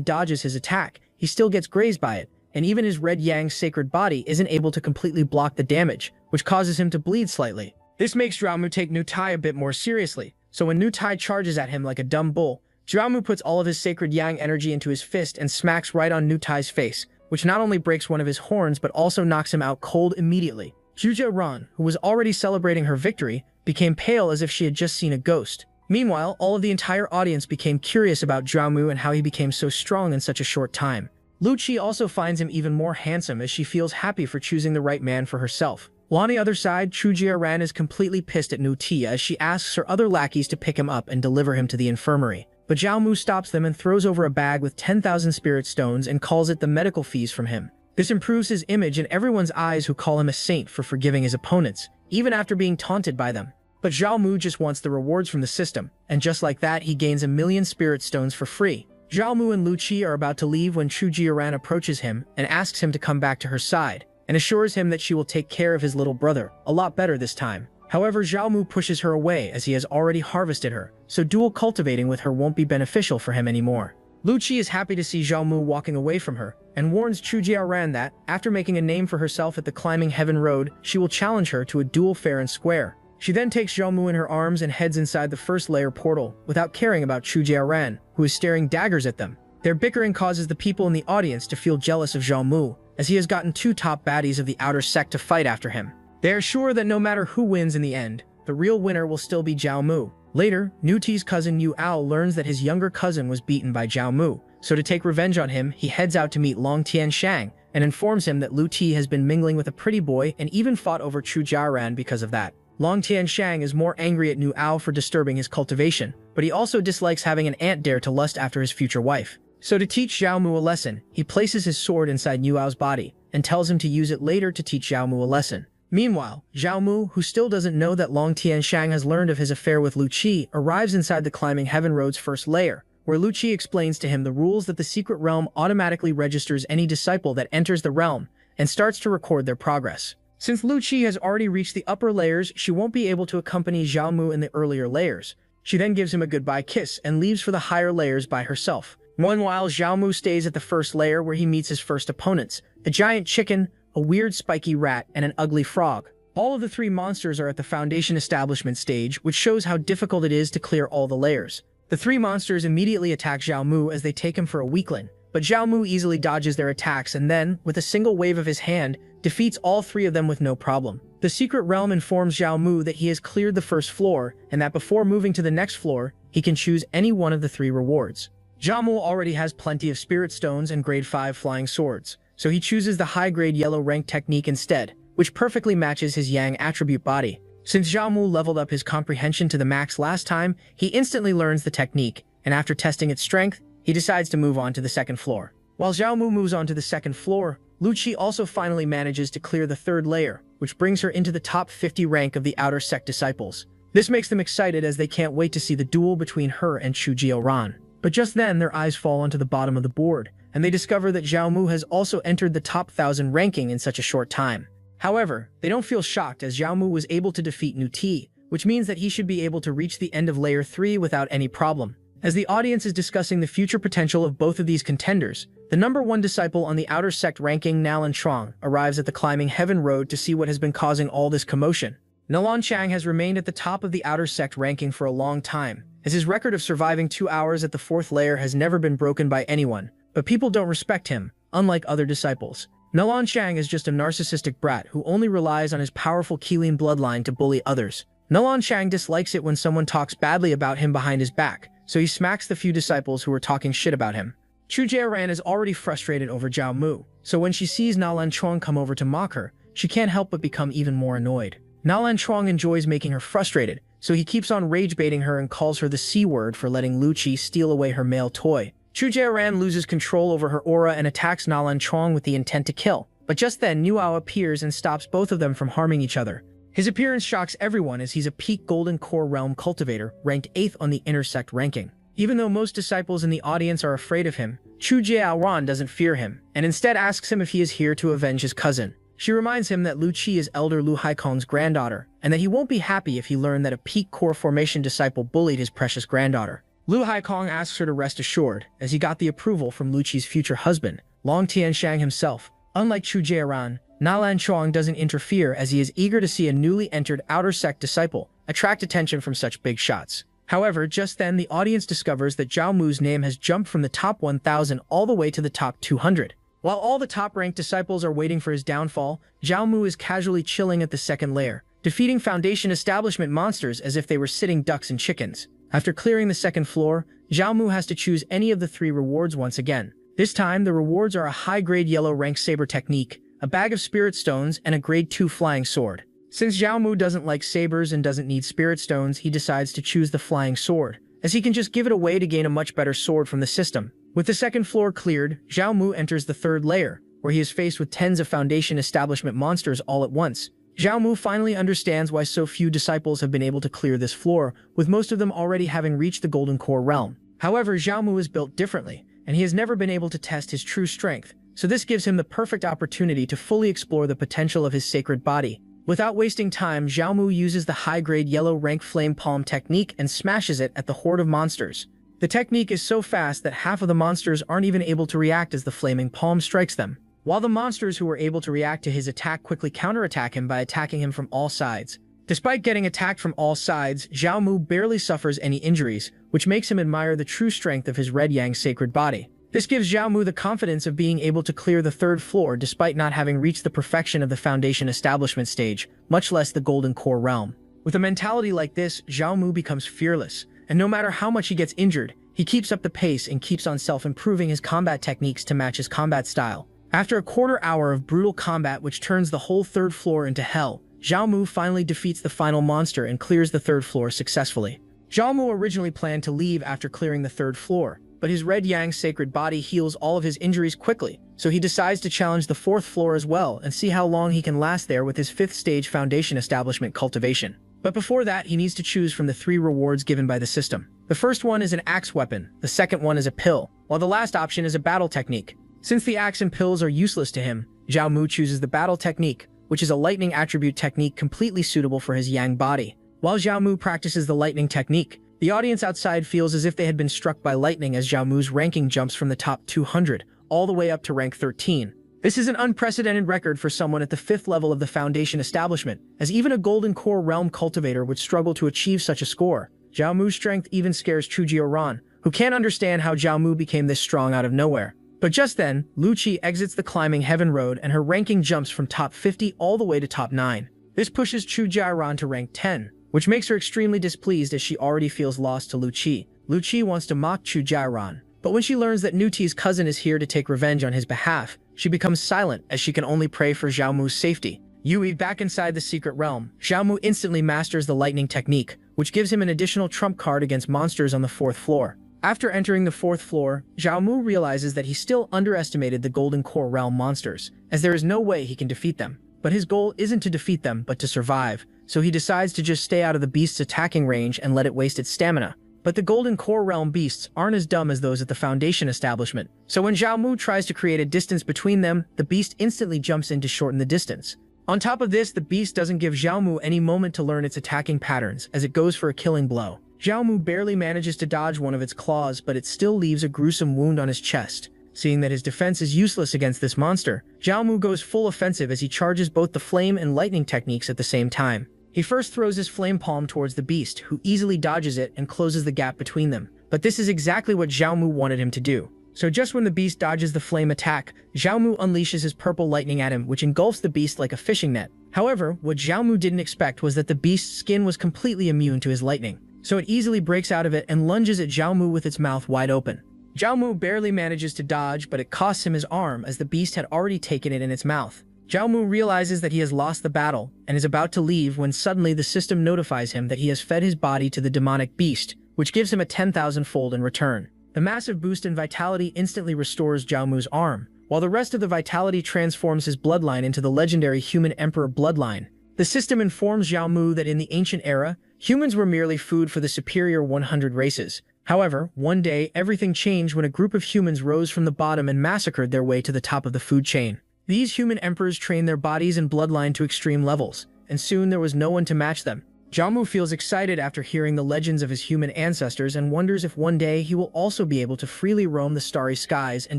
dodges his attack, he still gets grazed by it, and even his red yang sacred body isn't able to completely block the damage, which causes him to bleed slightly. This makes Zhao Mu take Nu Ti a bit more seriously, so when Nu Ti charges at him like a dumb bull, Zhao Mu puts all of his sacred yang energy into his fist and smacks right on Nu Ti's face, which not only breaks one of his horns but also knocks him out cold immediately. Chu Jiaran, who was already celebrating her victory, became pale as if she had just seen a ghost. Meanwhile, all of the entire audience became curious about Zhao Mu and how he became so strong in such a short time. Lu Qi also finds him even more handsome as she feels happy for choosing the right man for herself. While on the other side, Chu Jiaran is completely pissed at Nu Ti as she asks her other lackeys to pick him up and deliver him to the infirmary. But Zhao Mu stops them and throws over a bag with 10,000 spirit stones and calls it the medical fees from him. This improves his image in everyone's eyes who call him a saint for forgiving his opponents, even after being taunted by them. But Zhao Mu just wants the rewards from the system, and just like that he gains 1,000,000 spirit stones for free. Zhao Mu and Lu Qi are about to leave when Chu Jiaran approaches him and asks him to come back to her side, and assures him that she will take care of his little brother, a lot better this time. However, Zhao Mu pushes her away as he has already harvested her, so dual cultivating with her won't be beneficial for him anymore. Lu Qi is happy to see Zhao Mu walking away from her, and warns Chu Jiaran that, after making a name for herself at the Climbing Heaven Road, she will challenge her to a duel fair and square. She then takes Zhao Mu in her arms and heads inside the first layer portal, without caring about Chu Jiaran, who is staring daggers at them. Their bickering causes the people in the audience to feel jealous of Zhao Mu, as he has gotten 2 top baddies of the outer sect to fight after him. They are sure that no matter who wins in the end, the real winner will still be Zhao Mu. Later, Nu Ti's cousin Yu Ao learns that his younger cousin was beaten by Zhao Mu, so to take revenge on him, he heads out to meet Long Tianshang and informs him that Lu Ti has been mingling with a pretty boy and even fought over Chu Jiaran because of that. Long Tianshang is more angry at Nu Ao for disturbing his cultivation, but he also dislikes having an ant dare to lust after his future wife. So to teach Zhao Mu a lesson, he places his sword inside Nu Ao's body and tells him to use it later to teach Zhao Mu a lesson. Meanwhile, Zhao Mu, who still doesn't know that Long Tianshang has learned of his affair with Lu Qi, arrives inside the Climbing Heaven Road's first layer, where Lu Qi explains to him the rules that the secret realm automatically registers any disciple that enters the realm and starts to record their progress. Since Lu Qi has already reached the upper layers, she won't be able to accompany Zhao Mu in the earlier layers. She then gives him a goodbye kiss and leaves for the higher layers by herself. Meanwhile, Zhao Mu stays at the first layer where he meets his first opponents, a giant chicken, a weird spiky rat, and an ugly frog. All of the 3 monsters are at the foundation establishment stage, which shows how difficult it is to clear all the layers. The 3 monsters immediately attack Zhao Mu as they take him for a weakling, but Zhao Mu easily dodges their attacks and then, with a single wave of his hand, defeats all 3 of them with no problem. The secret realm informs Zhao Mu that he has cleared the first floor and that before moving to the next floor, he can choose any one of the 3 rewards. Zhao Mu already has plenty of spirit stones and grade 5 flying swords, so he chooses the high-grade yellow rank technique instead, which perfectly matches his yang attribute body. Since Zhao Mu leveled up his comprehension to the max last time, he instantly learns the technique, and after testing its strength, he decides to move on to the second floor. While Zhao Mu moves on to the second floor, Lu Qi also finally manages to clear the 3rd layer, which brings her into the top 50 rank of the outer sect disciples. This makes them excited as they can't wait to see the duel between her and Chu Jiaran. But just then, their eyes fall onto the bottom of the board, and they discover that Zhao Mu has also entered the top 1,000 ranking in such a short time. However, they don't feel shocked as Zhao Mu was able to defeat Nu Ti, which means that he should be able to reach the end of Layer 3 without any problem. As the audience is discussing the future potential of both of these contenders, the number 1 disciple on the outer sect ranking, Nalan Chuang, arrives at the Climbing Heaven Road to see what has been causing all this commotion. Nalan Chang has remained at the top of the outer sect ranking for a long time, as his record of surviving 2 hours at the 4th layer has never been broken by anyone, but people don't respect him, unlike other disciples. Nalonchang is just a narcissistic brat who only relies on his powerful Qilin bloodline to bully others. Nalonchang dislikes it when someone talks badly about him behind his back, so he smacks the few disciples who are talking shit about him. Chu Jieran is already frustrated over Zhao Mu, so when she sees Nalan Chuang come over to mock her, she can't help but become even more annoyed. Nalan Chuang enjoys making her frustrated, so he keeps on rage-baiting her and calls her the C-word for letting Lu Qi steal away her male toy. Chu Jieran loses control over her aura and attacks Nalan Chuang with the intent to kill, but just then Nuao appears and stops both of them from harming each other. His appearance shocks everyone as he's a peak Golden Core Realm cultivator, ranked 8th on the Intersect ranking. Even though most disciples in the audience are afraid of him, Chu Jiaoran doesn't fear him, and instead asks him if he is here to avenge his cousin. She reminds him that Lu Qi is elder Lu Haikong's granddaughter, and that he won't be happy if he learned that a peak core formation disciple bullied his precious granddaughter. Lu Haikong asks her to rest assured, as he got the approval from Lu Qi's future husband, Long Tianshang himself. Unlike Chu Jieran, Nalan Chuang doesn't interfere as he is eager to see a newly entered outer sect disciple attract attention from such big shots. However, just then the audience discovers that Zhao Mu's name has jumped from the top 1,000 all the way to the top 200. While all the top-ranked disciples are waiting for his downfall, Zhao Mu is casually chilling at the second layer, defeating Foundation establishment monsters as if they were sitting ducks and chickens. After clearing the second floor, Zhao Mu has to choose any of the 3 rewards once again. This time, the rewards are a high-grade yellow rank saber technique, a bag of spirit stones, and a grade 2 flying sword. Since Zhao Mu doesn't like sabers and doesn't need spirit stones, he decides to choose the flying sword, as he can just give it away to gain a much better sword from the system. With the second floor cleared, Zhao Mu enters the third layer, where he is faced with tens of Foundation establishment monsters all at once. Zhao Mu finally understands why so few disciples have been able to clear this floor, with most of them already having reached the Golden Core Realm. However, Zhao Mu is built differently, and he has never been able to test his true strength, so this gives him the perfect opportunity to fully explore the potential of his sacred body. Without wasting time, Zhao Mu uses the high-grade yellow rank flame palm technique and smashes it at the horde of monsters. The technique is so fast that half of the monsters aren't even able to react as the flaming palm strikes them, while the monsters who were able to react to his attack quickly counterattack him by attacking him from all sides. Despite getting attacked from all sides, Zhao Mu barely suffers any injuries, which makes him admire the true strength of his Red Yang sacred body. This gives Zhao Mu the confidence of being able to clear the third floor despite not having reached the perfection of the Foundation establishment stage, much less the Golden Core Realm. With a mentality like this, Zhao Mu becomes fearless, and no matter how much he gets injured, he keeps up the pace and keeps on self-improving his combat techniques to match his combat style. After a quarter hour of brutal combat which turns the whole third floor into hell, Zhao Mu finally defeats the final monster and clears the third floor successfully. Zhao Mu originally planned to leave after clearing the third floor, but his Red Yang sacred body heals all of his injuries quickly, so he decides to challenge the fourth floor as well and see how long he can last there with his 5th stage Foundation establishment cultivation. But before that, he needs to choose from the 3 rewards given by the system. The first one is an axe weapon, the second one is a pill, while the last option is a battle technique. Since the axe and pills are useless to him, Zhao Mu chooses the battle technique, which is a lightning attribute technique completely suitable for his Yang body. While Zhao Mu practices the lightning technique, the audience outside feels as if they had been struck by lightning as Zhao Mu's ranking jumps from the top 200 all the way up to rank 13. This is an unprecedented record for someone at the 5th level of the Foundation establishment, as even a Golden Core Realm cultivator would struggle to achieve such a score. Zhao Mu's strength even scares Chu Jioran, who can't understand how Zhao Mu became this strong out of nowhere. But just then, Lu Qi exits the climbing heaven road and her ranking jumps from top 50 all the way to top 9. This pushes Chu Jioran to rank 10, which makes her extremely displeased as she already feels lost to Lu Qi. Lu Qi wants to mock Chu Jioran, but when she learns that Nuti's cousin is here to take revenge on his behalf, she becomes silent as she can only pray for Zhao Mu's safety. Yui back inside the secret realm, Zhao Mu instantly masters the lightning technique, which gives him an additional trump card against monsters on the 4th floor. After entering the 4th floor, Zhao Mu realizes that he still underestimated the Golden Core Realm monsters, as there is no way he can defeat them. But his goal isn't to defeat them, but to survive, so he decides to just stay out of the beast's attacking range and let it waste its stamina. But the Golden Core Realm beasts aren't as dumb as those at the Foundation establishment, so when Zhao Mu tries to create a distance between them, the beast instantly jumps in to shorten the distance. On top of this, the beast doesn't give Zhao Mu any moment to learn its attacking patterns, as it goes for a killing blow. Zhao Mu barely manages to dodge one of its claws, but it still leaves a gruesome wound on his chest. Seeing that his defense is useless against this monster, Zhao Mu goes full offensive as he charges both the flame and lightning techniques at the same time. He first throws his flame palm towards the beast, who easily dodges it and closes the gap between them. But this is exactly what Zhao Mu wanted him to do. So just when the beast dodges the flame attack, Xiaomu unleashes his purple lightning at him, which engulfs the beast like a fishing net. However, what Xiaomu didn't expect was that the beast's skin was completely immune to his lightning. So it easily breaks out of it and lunges at Xiaomu with its mouth wide open. Xiaomu barely manages to dodge, but it costs him his arm as the beast had already taken it in its mouth. Xiaomu realizes that he has lost the battle and is about to leave when suddenly the system notifies him that he has fed his body to the demonic beast, which gives him a 10,000-fold in return. The massive boost in vitality instantly restores Xiaomu's arm, while the rest of the vitality transforms his bloodline into the legendary human emperor bloodline. The system informs Xiaomu that in the ancient era, humans were merely food for the superior 100 races. However, one day, everything changed when a group of humans rose from the bottom and massacred their way to the top of the food chain. These human emperors trained their bodies and bloodline to extreme levels, and soon there was no one to match them. Xiaomu feels excited after hearing the legends of his human ancestors and wonders if one day he will also be able to freely roam the starry skies and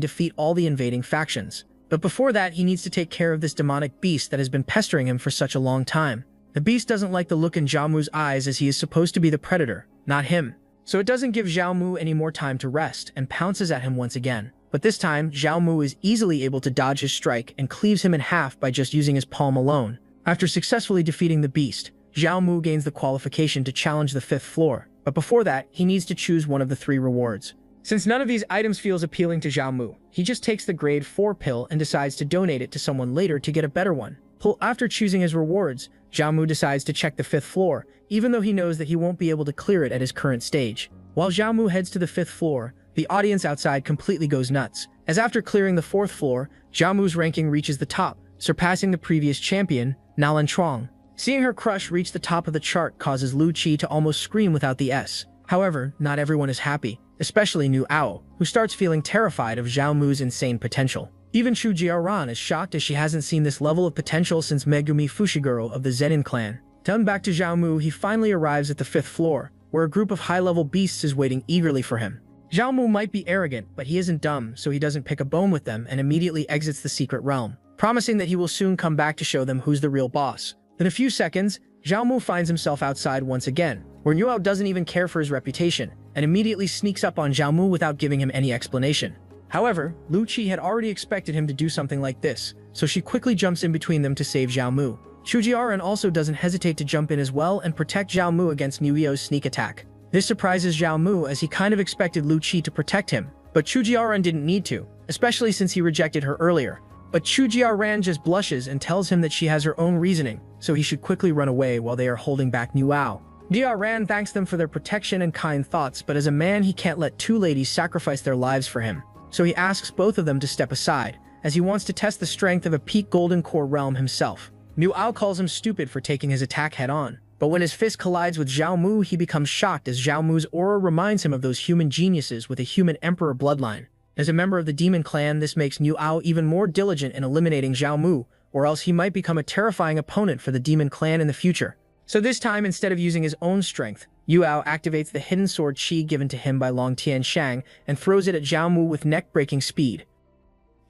defeat all the invading factions. But before that, he needs to take care of this demonic beast that has been pestering him for such a long time. The beast doesn't like the look in Xiaomu's eyes as he is supposed to be the predator, not him. So it doesn't give Xiaomu any more time to rest and pounces at him once again. But this time, Xiaomu is easily able to dodge his strike and cleaves him in half by just using his palm alone. After successfully defeating the beast, Xiaomu gains the qualification to challenge the 5th floor, but before that, he needs to choose one of the 3 rewards. Since none of these items feels appealing to Xiaomu, he just takes the grade 4 pill and decides to donate it to someone later to get a better one. After choosing his rewards, Xiaomu decides to check the 5th floor, even though he knows that he won't be able to clear it at his current stage. While Xiaomu heads to the 5th floor, the audience outside completely goes nuts, as after clearing the 4th floor, Xiaomu's ranking reaches the top, surpassing the previous champion, Nalan Chuang. Seeing her crush reach the top of the chart causes Lu Qi to almost scream without the S. However, not everyone is happy, especially Nu Ao, who starts feeling terrified of Xiaomu's insane potential. Even Chu Jiaran is shocked as she hasn't seen this level of potential since Megumi Fushiguro of the Zenin clan. Done back to Xiaomu, he finally arrives at the 5th floor, where a group of high-level beasts is waiting eagerly for him. Xiaomu might be arrogant, but he isn't dumb, so he doesn't pick a bone with them and immediately exits the secret realm, promising that he will soon come back to show them who's the real boss. In a few seconds, Xiaomu finds himself outside once again, where Nuao doesn't even care for his reputation, and immediately sneaks up on Xiaomu without giving him any explanation. However, Lu Qi had already expected him to do something like this, so she quickly jumps in between them to save Xiaomu. Chu Jiaran also doesn't hesitate to jump in as well and protect Xiaomu against Nuio's sneak attack. This surprises Xiaomu as he kind of expected Lu Qi to protect him, but Chu Jiaran didn't need to, especially since he rejected her earlier. But Chu Jiaran just blushes and tells him that she has her own reasoning, so he should quickly run away while they are holding back Nuao. Jiaran thanks them for their protection and kind thoughts, but as a man he can't let 2 ladies sacrifice their lives for him. So he asks both of them to step aside, as he wants to test the strength of a peak Golden Core realm himself. Nuao calls him stupid for taking his attack head-on, but when his fist collides with Xiaomu, he becomes shocked as Xiaomu's aura reminds him of those human geniuses with a human emperor bloodline. As a member of the demon clan, this makes Nuao even more diligent in eliminating Xiaomu, or else he might become a terrifying opponent for the demon clan in the future. So this time, instead of using his own strength, Yuao activates the hidden sword Qi given to him by Long Tianshang and throws it at Xiaomu with neck-breaking speed.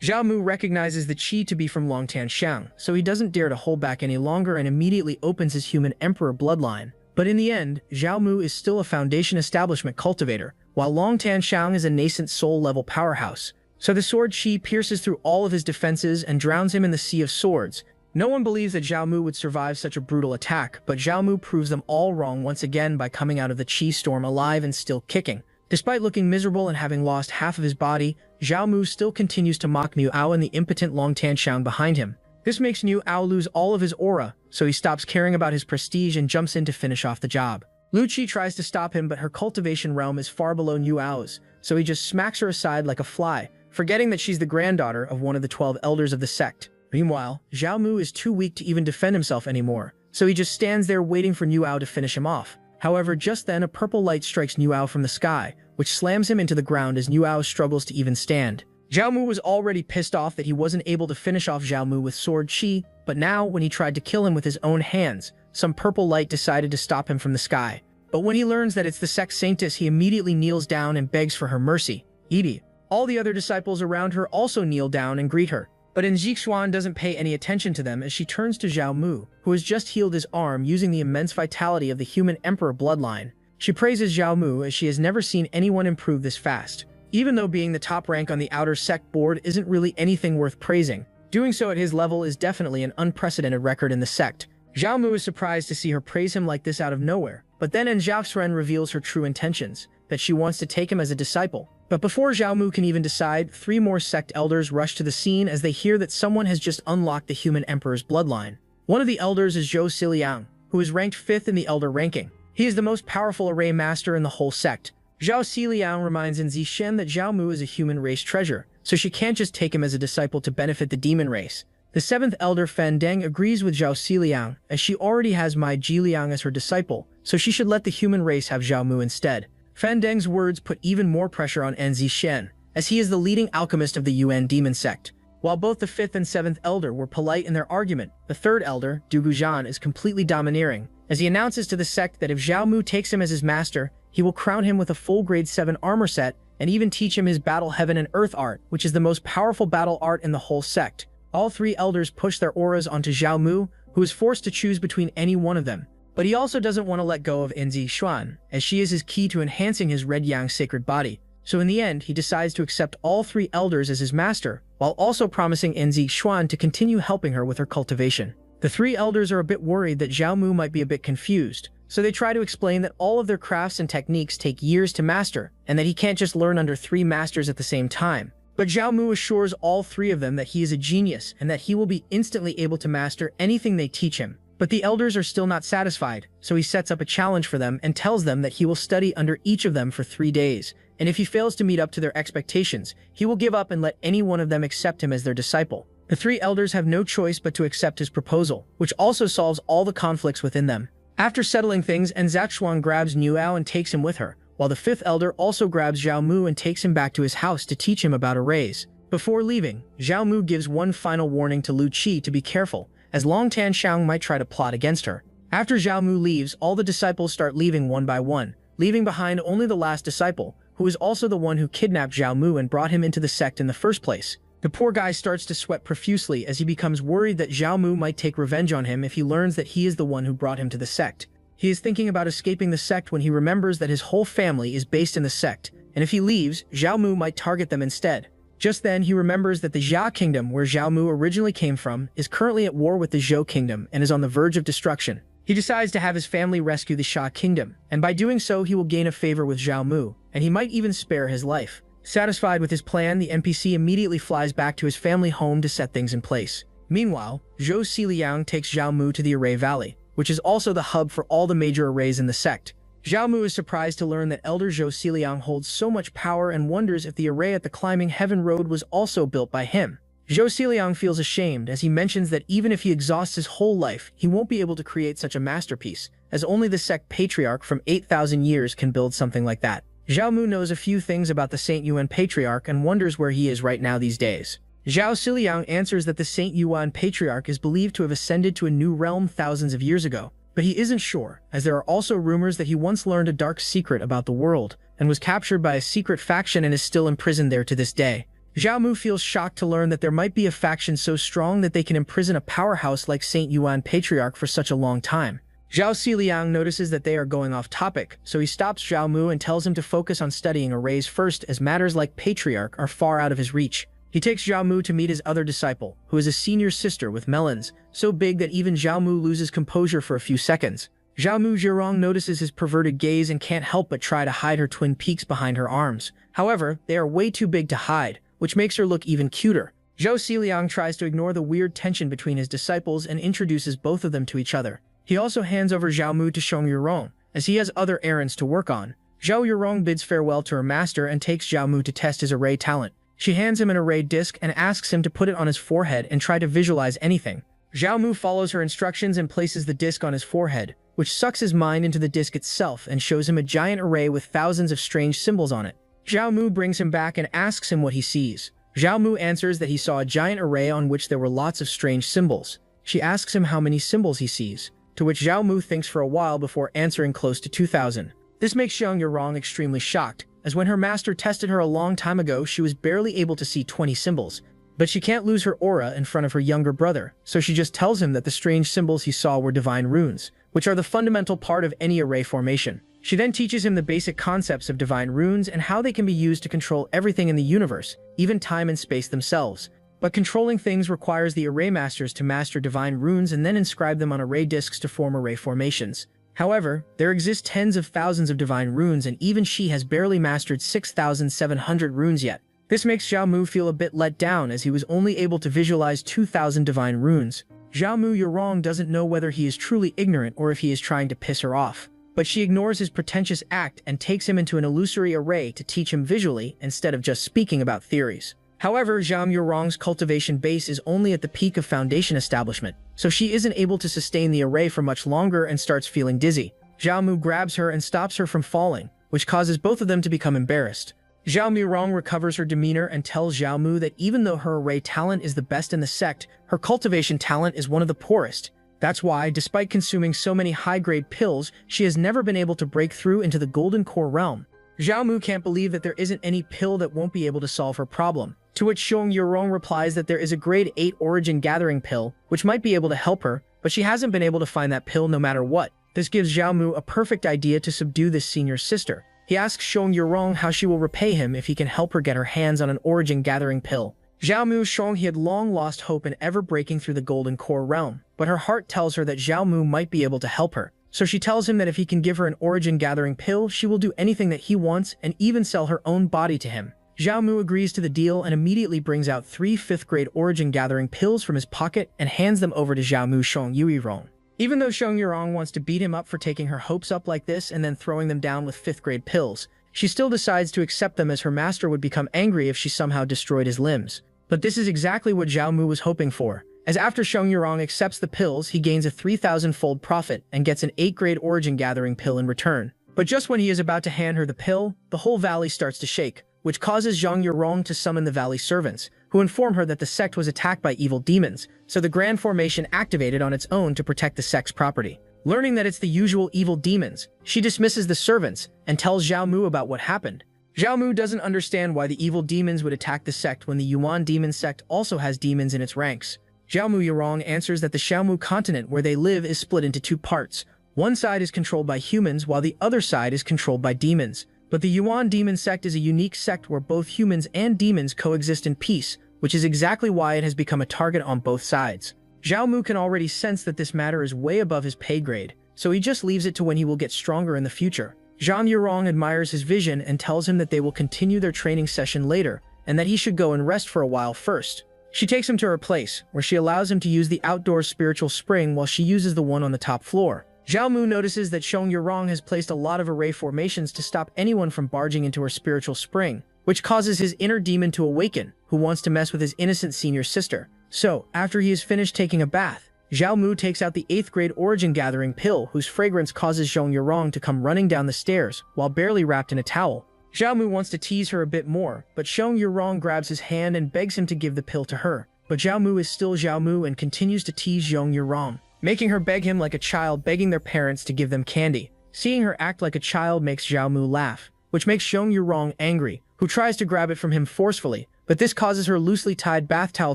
Xiaomu recognizes the Qi to be from Long Tianshang, so he doesn't dare to hold back any longer and immediately opens his human emperor bloodline. But in the end, Xiaomu is still a foundation establishment cultivator, while Long Tianshang is a nascent soul-level powerhouse. So the sword Qi pierces through all of his defenses and drowns him in the sea of swords. No one believes that Xiaomu would survive such a brutal attack, but Xiaomu proves them all wrong once again by coming out of the Qi storm alive and still kicking. Despite looking miserable and having lost half of his body, Xiaomu still continues to mock Nuao and the impotent Long Tianshang behind him. This makes Nuao lose all of his aura, so he stops caring about his prestige and jumps in to finish off the job. Lu Qi tries to stop him, but her cultivation realm is far below Nuao's, so he just smacks her aside like a fly, forgetting that she's the granddaughter of one of the 12 elders of the sect. Meanwhile, Xiaomu is too weak to even defend himself anymore, so he just stands there waiting for Nuao to finish him off. However, just then a purple light strikes Nuao from the sky, which slams him into the ground as Nuao struggles to even stand. Xiaomu was already pissed off that he wasn't able to finish off Xiaomu with sword Qi, but now, when he tried to kill him with his own hands, some purple light decided to stop him from the sky. But when he learns that it's the sect saintess, he immediately kneels down and begs for her mercy. Edie. All the other disciples around her also kneel down and greet her. But Jixuan doesn't pay any attention to them as she turns to Xiaomu, who has just healed his arm using the immense vitality of the human emperor bloodline. She praises Xiaomu as she has never seen anyone improve this fast. Even though being the top rank on the outer sect board isn't really anything worth praising, doing so at his level is definitely an unprecedented record in the sect. Zhao Mu is surprised to see her praise him like this out of nowhere, but then Zhao reveals her true intentions, that she wants to take him as a disciple. But before Zhao Mu can even decide, 3 more sect elders rush to the scene as they hear that someone has just unlocked the human emperor's bloodline. One of the elders is Zhou Xiliang, who is ranked 5th in the elder ranking. He is the most powerful array master in the whole sect. Zhou Xiliang reminds Zishen that Zhao Mu is a human race treasure, so she can't just take him as a disciple to benefit the demon race. The 7th elder Fan Deng agrees with Zhou Xiliang, as she already has Mai Jiliang as her disciple, so she should let the human race have Zhao Mu instead. Fan Deng's words put even more pressure on Zishen, as he is the leading alchemist of the Yuan demon sect. While both the 5th and 7th elder were polite in their argument, the 3rd elder, Du Guzhan, is completely domineering, as he announces to the sect that if Zhao Mu takes him as his master, he will crown him with a full grade 7 armor set and even teach him his battle heaven and earth art, which is the most powerful battle art in the whole sect. All 3 elders push their auras onto Zhao Mu, who is forced to choose between any one of them. But he also doesn't want to let go of Zishen, as she is his key to enhancing his red yang sacred body. So in the end, he decides to accept all 3 elders as his master, while also promising Zishen to continue helping her with her cultivation. The 3 elders are a bit worried that Zhao Mu might be a bit confused, so they try to explain that all of their crafts and techniques take years to master, and that he can't just learn under 3 masters at the same time. But Zhao Mu assures all 3 of them that he is a genius and that he will be instantly able to master anything they teach him. But the elders are still not satisfied, so he sets up a challenge for them and tells them that he will study under each of them for 3 days, and if he fails to meet up to their expectations, he will give up and let any one of them accept him as their disciple. The 3 elders have no choice but to accept his proposal, which also solves all the conflicts within them. After settling things, Zhao grabs Niuao and takes him with her, while the 5th elder also grabs Zhao Mu and takes him back to his house to teach him about arrays. Before leaving, Zhao Mu gives one final warning to Lu Qi to be careful, as Long Tan Xiang might try to plot against her. After Zhao Mu leaves, all the disciples start leaving one by one, leaving behind only the last disciple, who is also the one who kidnapped Zhao Mu and brought him into the sect in the first place. The poor guy starts to sweat profusely as he becomes worried that Zhao Mu might take revenge on him if he learns that he is the one who brought him to the sect. He is thinking about escaping the sect when he remembers that his whole family is based in the sect, and if he leaves, Zhao Mu might target them instead. Just then, he remembers that the Jia kingdom, where Zhao Mu originally came from, is currently at war with the Zhou kingdom and is on the verge of destruction. He decides to have his family rescue the Xia kingdom, and by doing so, he will gain a favor with Zhao Mu, and he might even spare his life. Satisfied with his plan, the NPC immediately flies back to his family home to set things in place. Meanwhile, Zhou Xiliang takes Zhao Mu to the Array Valley, which is also the hub for all the major arrays in the sect. Zhao Mu is surprised to learn that Elder Zhou Xiliang holds so much power and wonders if the array at the Climbing Heaven Road was also built by him. Zhou Xiliang feels ashamed as he mentions that even if he exhausts his whole life, he won't be able to create such a masterpiece, as only the sect patriarch from 8,000 years can build something like that. Zhao Mu knows a few things about the Saint Yuan Patriarch and wonders where he is right now these days. Zhao Xiliang answers that the Saint Yuan Patriarch is believed to have ascended to a new realm thousands of years ago, but he isn't sure, as there are also rumors that he once learned a dark secret about the world and was captured by a secret faction and is still imprisoned there to this day. Zhao Mu feels shocked to learn that there might be a faction so strong that they can imprison a powerhouse like Saint Yuan Patriarch for such a long time. Zhao Xiliang notices that they are going off topic, so he stops Zhao Mu and tells him to focus on studying arrays first, as matters like Patriarch are far out of his reach. He takes Zhao Mu to meet his other disciple, who is a senior sister with melons, so big that even Zhao Mu loses composure for a few seconds. Zhao Mu Zhirong notices his perverted gaze and can't help but try to hide her twin peaks behind her arms. However, they are way too big to hide, which makes her look even cuter. Zhou Xiliang tries to ignore the weird tension between his disciples and introduces both of them to each other. He also hands over Zhao Mu to Sheng Yurong, as he has other errands to work on. Zhao Yurong bids farewell to her master and takes Zhao Mu to test his array talent. She hands him an array disc and asks him to put it on his forehead and try to visualize anything. Zhao Mu follows her instructions and places the disc on his forehead, which sucks his mind into the disc itself and shows him a giant array with thousands of strange symbols on it. Zhao Mu brings him back and asks him what he sees. Zhao Mu answers that he saw a giant array on which there were lots of strange symbols. She asks him how many symbols he sees, to which Zhao Mu thinks for a while before answering close to 2,000. This makes Sheng Yurong extremely shocked, as when her master tested her a long time ago, she was barely able to see 20 symbols. But she can't lose her aura in front of her younger brother, so she just tells him that the strange symbols he saw were divine runes, which are the fundamental part of any array formation. She then teaches him the basic concepts of divine runes and how they can be used to control everything in the universe, even time and space themselves. But controlling things requires the array masters to master divine runes and then inscribe them on array discs to form array formations. However, there exist tens of thousands of divine runes, and even she has barely mastered 6,700 runes yet. This makes Xiao Mu feel a bit let down, as he was only able to visualize 2,000 divine runes. Xiao Mu Yurong doesn't know whether he is truly ignorant or if he is trying to piss her off. But she ignores his pretentious act and takes him into an illusory array to teach him visually instead of just speaking about theories. However, Xiao Yurong's cultivation base is only at the peak of foundation establishment, so she isn't able to sustain the array for much longer and starts feeling dizzy. Xiao Mu grabs her and stops her from falling, which causes both of them to become embarrassed. Xiao Yurong recovers her demeanor and tells Xiao Mu that even though her array talent is the best in the sect, her cultivation talent is one of the poorest. That's why, despite consuming so many high-grade pills, she has never been able to break through into the Golden Core realm. Xiao Mu can't believe that there isn't any pill that won't be able to solve her problem, to which Xiong Yurong replies that there is a grade 8 origin gathering pill, which might be able to help her, but she hasn't been able to find that pill no matter what. This gives Xiao Mu a perfect idea to subdue this senior sister. He asks Xiong Yurong how she will repay him if he can help her get her hands on an origin gathering pill. Xiao Mu Xiong he had long lost hope in ever breaking through the Golden Core realm, but her heart tells her that Xiao Mu might be able to help her. So she tells him that if he can give her an origin gathering pill, she will do anything that he wants and even sell her own body to him. Xiao Mu agrees to the deal and immediately brings out 3 5th-grade origin gathering pills from his pocket and hands them over to Xiao Mu Xiong Yurong. Even though Xiong Yurong wants to beat him up for taking her hopes up like this and then throwing them down with 5th-grade pills, she still decides to accept them, as her master would become angry if she somehow destroyed his limbs. But this is exactly what Xiao Mu was hoping for, as after Xiong Yurong accepts the pills, he gains a 3,000-fold profit and gets an 8th-grade origin gathering pill in return. But just when he is about to hand her the pill, the whole valley starts to shake, which causes Xiong Yurong to summon the valley servants, who inform her that the sect was attacked by evil demons, so the Grand Formation activated on its own to protect the sect's property. Learning that it's the usual evil demons, she dismisses the servants and tells Xiao Mu about what happened. Xiao Mu doesn't understand why the evil demons would attack the sect when the Yuan demon sect also has demons in its ranks. Xiao Mu Yurong answers that the Xiaomu continent where they live is split into 2 parts. One side is controlled by humans while the other side is controlled by demons. But the Yuan demon sect is a unique sect where both humans and demons coexist in peace, which is exactly why it has become a target on both sides. Xiao Mu can already sense that this matter is way above his pay grade, so he just leaves it to when he will get stronger in the future. Xiong Yurong admires his vision and tells him that they will continue their training session later, and that he should go and rest for a while first. She takes him to her place, where she allows him to use the outdoor spiritual spring while she uses the one on the top floor. Xiao Mu notices that Xiong Yurong has placed a lot of array formations to stop anyone from barging into her spiritual spring, which causes his inner demon to awaken, who wants to mess with his innocent senior sister. So, after he is finished taking a bath, Xiao Mu takes out the 8th-grade origin gathering pill, whose fragrance causes Xiong Yurong to come running down the stairs while barely wrapped in a towel. Xiao Mu wants to tease her a bit more, but Xiong Yurong grabs his hand and begs him to give the pill to her. But Xiao Mu is still Xiao Mu and continues to tease Xiong Yurong, making her beg him like a child begging their parents to give them candy. Seeing her act like a child makes Xiao Mu laugh, which makes Xiong Yurong angry, who tries to grab it from him forcefully, but this causes her loosely tied bath towel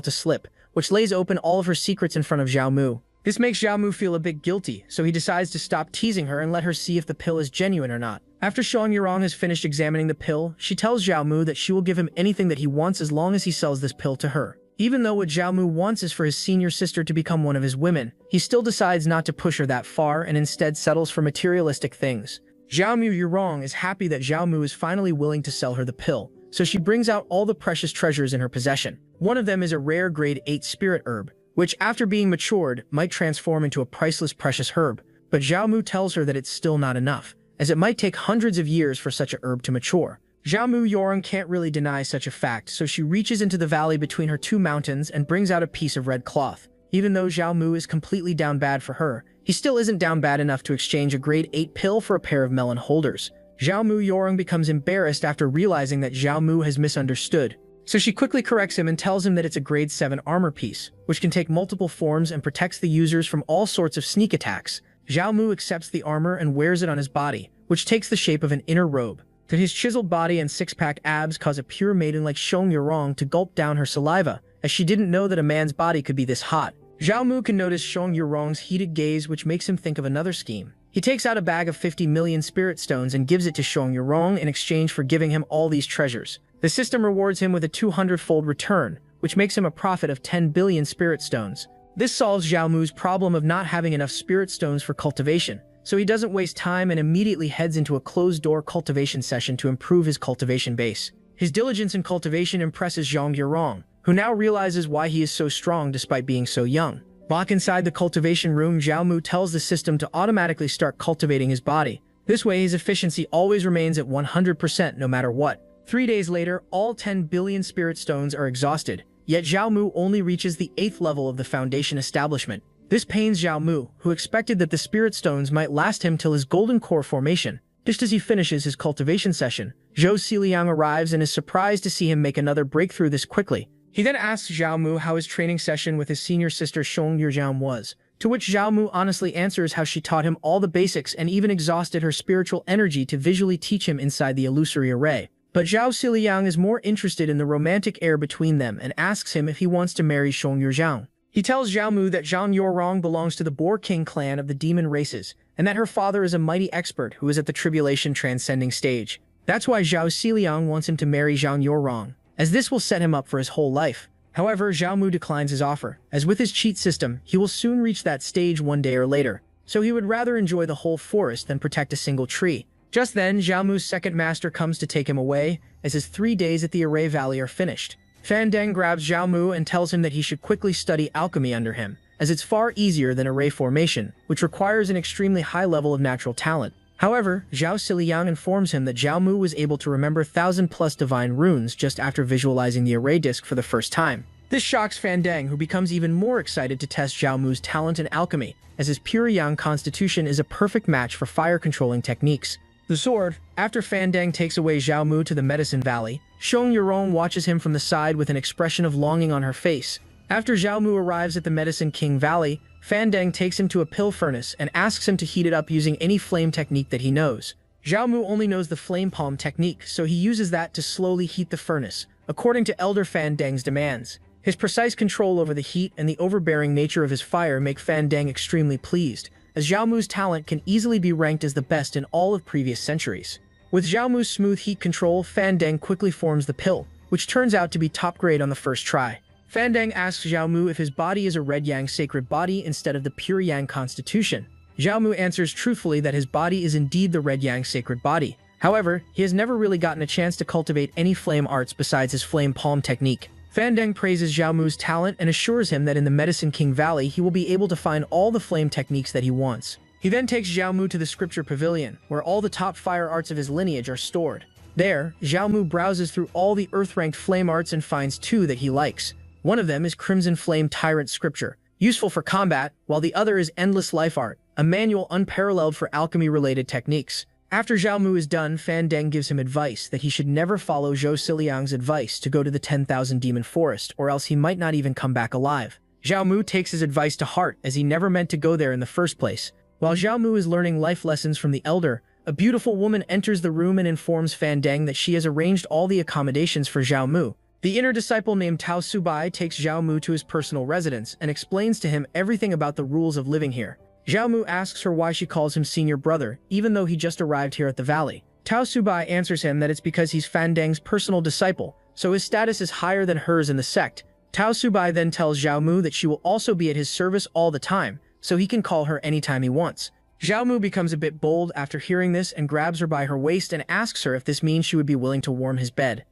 to slip, which lays open all of her secrets in front of Xiao Mu. This makes Xiao Mu feel a bit guilty, so he decides to stop teasing her and let her see if the pill is genuine or not. After Xiong Yurong has finished examining the pill, she tells Xiao Mu that she will give him anything that he wants as long as he sells this pill to her. Even though what Xiao Mu wants is for his senior sister to become one of his women, he still decides not to push her that far and instead settles for materialistic things. Xiao Mu Yurong is happy that Xiao Mu is finally willing to sell her the pill, so she brings out all the precious treasures in her possession. One of them is a rare grade 8 spirit herb, which after being matured might transform into a priceless precious herb, but Xiao Mu tells her that it's still not enough, as it might take hundreds of years for such a herb to mature. Xiao Mu Yurong can't really deny such a fact, so she reaches into the valley between her 2 mountains and brings out a piece of red cloth. Even though Xiao Mu is completely down bad for her, he still isn't down bad enough to exchange a grade 8 pill for a pair of melon holders. Xiao Mu Yurong becomes embarrassed after realizing that Xiao Mu has misunderstood, so she quickly corrects him and tells him that it's a grade 7 armor piece, which can take multiple forms and protects the users from all sorts of sneak attacks. Xiao Mu accepts the armor and wears it on his body, which takes the shape of an inner robe. That his chiseled body and 6-pack abs cause a pure maiden like Xiong Yurong to gulp down her saliva, as she didn't know that a man's body could be this hot. Xiao Mu can notice Xiong Yurong's heated gaze, which makes him think of another scheme. He takes out a bag of 50 million spirit stones and gives it to Shang Yurong in exchange for giving him all these treasures. The system rewards him with a 200-fold return, which makes him a profit of 10 billion spirit stones. This solves Zhao Mu's problem of not having enough spirit stones for cultivation, so he doesn't waste time and immediately heads into a closed-door cultivation session to improve his cultivation base. His diligence in cultivation impresses Zhang Yurong, who now realizes why he is so strong despite being so young. Back inside the cultivation room, Zhao Mu tells the system to automatically start cultivating his body. This way, his efficiency always remains at 100% no matter what. 3 days later, all 10 billion spirit stones are exhausted, yet Zhao Mu only reaches the 8th level of the foundation establishment. This pains Zhao Mu, who expected that the spirit stones might last him till his golden core formation. Just as he finishes his cultivation session, Zhou Xiliang arrives and is surprised to see him make another breakthrough this quickly. He then asks Zhao Mu how his training session with his senior sister Shang Yurong was, to which Zhao Mu honestly answers how she taught him all the basics and even exhausted her spiritual energy to visually teach him inside the illusory array. But Zhou Xiliang is more interested in the romantic air between them and asks him if he wants to marry Shang Yurong. He tells Zhao Mu that Zhang Yurong belongs to the Boar King clan of the demon races, and that her father is a mighty expert who is at the tribulation transcending stage. That's why Zhou Xiliang wants him to marry Zhang Yurong, as this will set him up for his whole life. However, Zhao Mu declines his offer, as with his cheat system, he will soon reach that stage one day or later, so he would rather enjoy the whole forest than protect a single tree. Just then, Zhao Mu's second master comes to take him away, as his 3 days at the Array Valley are finished. Fan Deng grabs Zhao Mu and tells him that he should quickly study alchemy under him, as it's far easier than array formation, which requires an extremely high level of natural talent. However, Zhao Xiliang informs him that Zhao Mu was able to remember 1,000+ divine runes just after visualizing the array disc for the first time. This shocks Fan Deng, who becomes even more excited to test Zhao Mu's talent in alchemy, as his pure yang constitution is a perfect match for fire-controlling techniques. The sword. After Fan Deng takes away Zhao Mu to the Medicine Valley, Shang Yurong watches him from the side with an expression of longing on her face. After Zhao Mu arrives at the Medicine King Valley, Fan Deng takes him to a pill furnace and asks him to heat it up using any flame technique that he knows. Zhao Mu only knows the flame palm technique, so he uses that to slowly heat the furnace, according to Elder Fan Deng's demands. His precise control over the heat and the overbearing nature of his fire make Fan Deng extremely pleased, as Zhao Mu's talent can easily be ranked as the best in all of previous centuries. With Zhao Mu's smooth heat control, Fan Deng quickly forms the pill, which turns out to be top grade on the first try. Fan Deng asks Zhao Mu if his body is a red yang sacred body instead of the pure yang constitution. Zhao Mu answers truthfully that his body is indeed the red yang sacred body. However, he has never really gotten a chance to cultivate any flame arts besides his flame palm technique. Fan Deng praises Zhao Mu's talent and assures him that in the Medicine King Valley he will be able to find all the flame techniques that he wants. He then takes Zhao Mu to the Scripture Pavilion, where all the top fire arts of his lineage are stored. There, Zhao Mu browses through all the earth-ranked flame arts and finds 2 that he likes. One of them is Crimson Flame Tyrant Scripture, useful for combat, while the other is Endless Life Art, a manual unparalleled for alchemy-related techniques. After Zhao Mu is done, Fan Deng gives him advice that he should never follow Zhou Xiliang's advice to go to the 10,000 Demon Forest, or else he might not even come back alive. Zhao Mu takes his advice to heart, as he never meant to go there in the first place. While Zhao Mu is learning life lessons from the Elder, a beautiful woman enters the room and informs Fan Deng that she has arranged all the accommodations for Zhao Mu. The inner disciple named Tao Subai takes Zhao Mu to his personal residence and explains to him everything about the rules of living here. Zhao Mu asks her why she calls him senior brother, even though he just arrived here at the valley. Tao Subai answers him that it's because he's Fan Deng's personal disciple, so his status is higher than hers in the sect. Tao Subai then tells Zhao Mu that she will also be at his service all the time, so he can call her anytime he wants. Zhao Mu becomes a bit bold after hearing this and grabs her by her waist and asks her if this means she would be willing to warm his bed.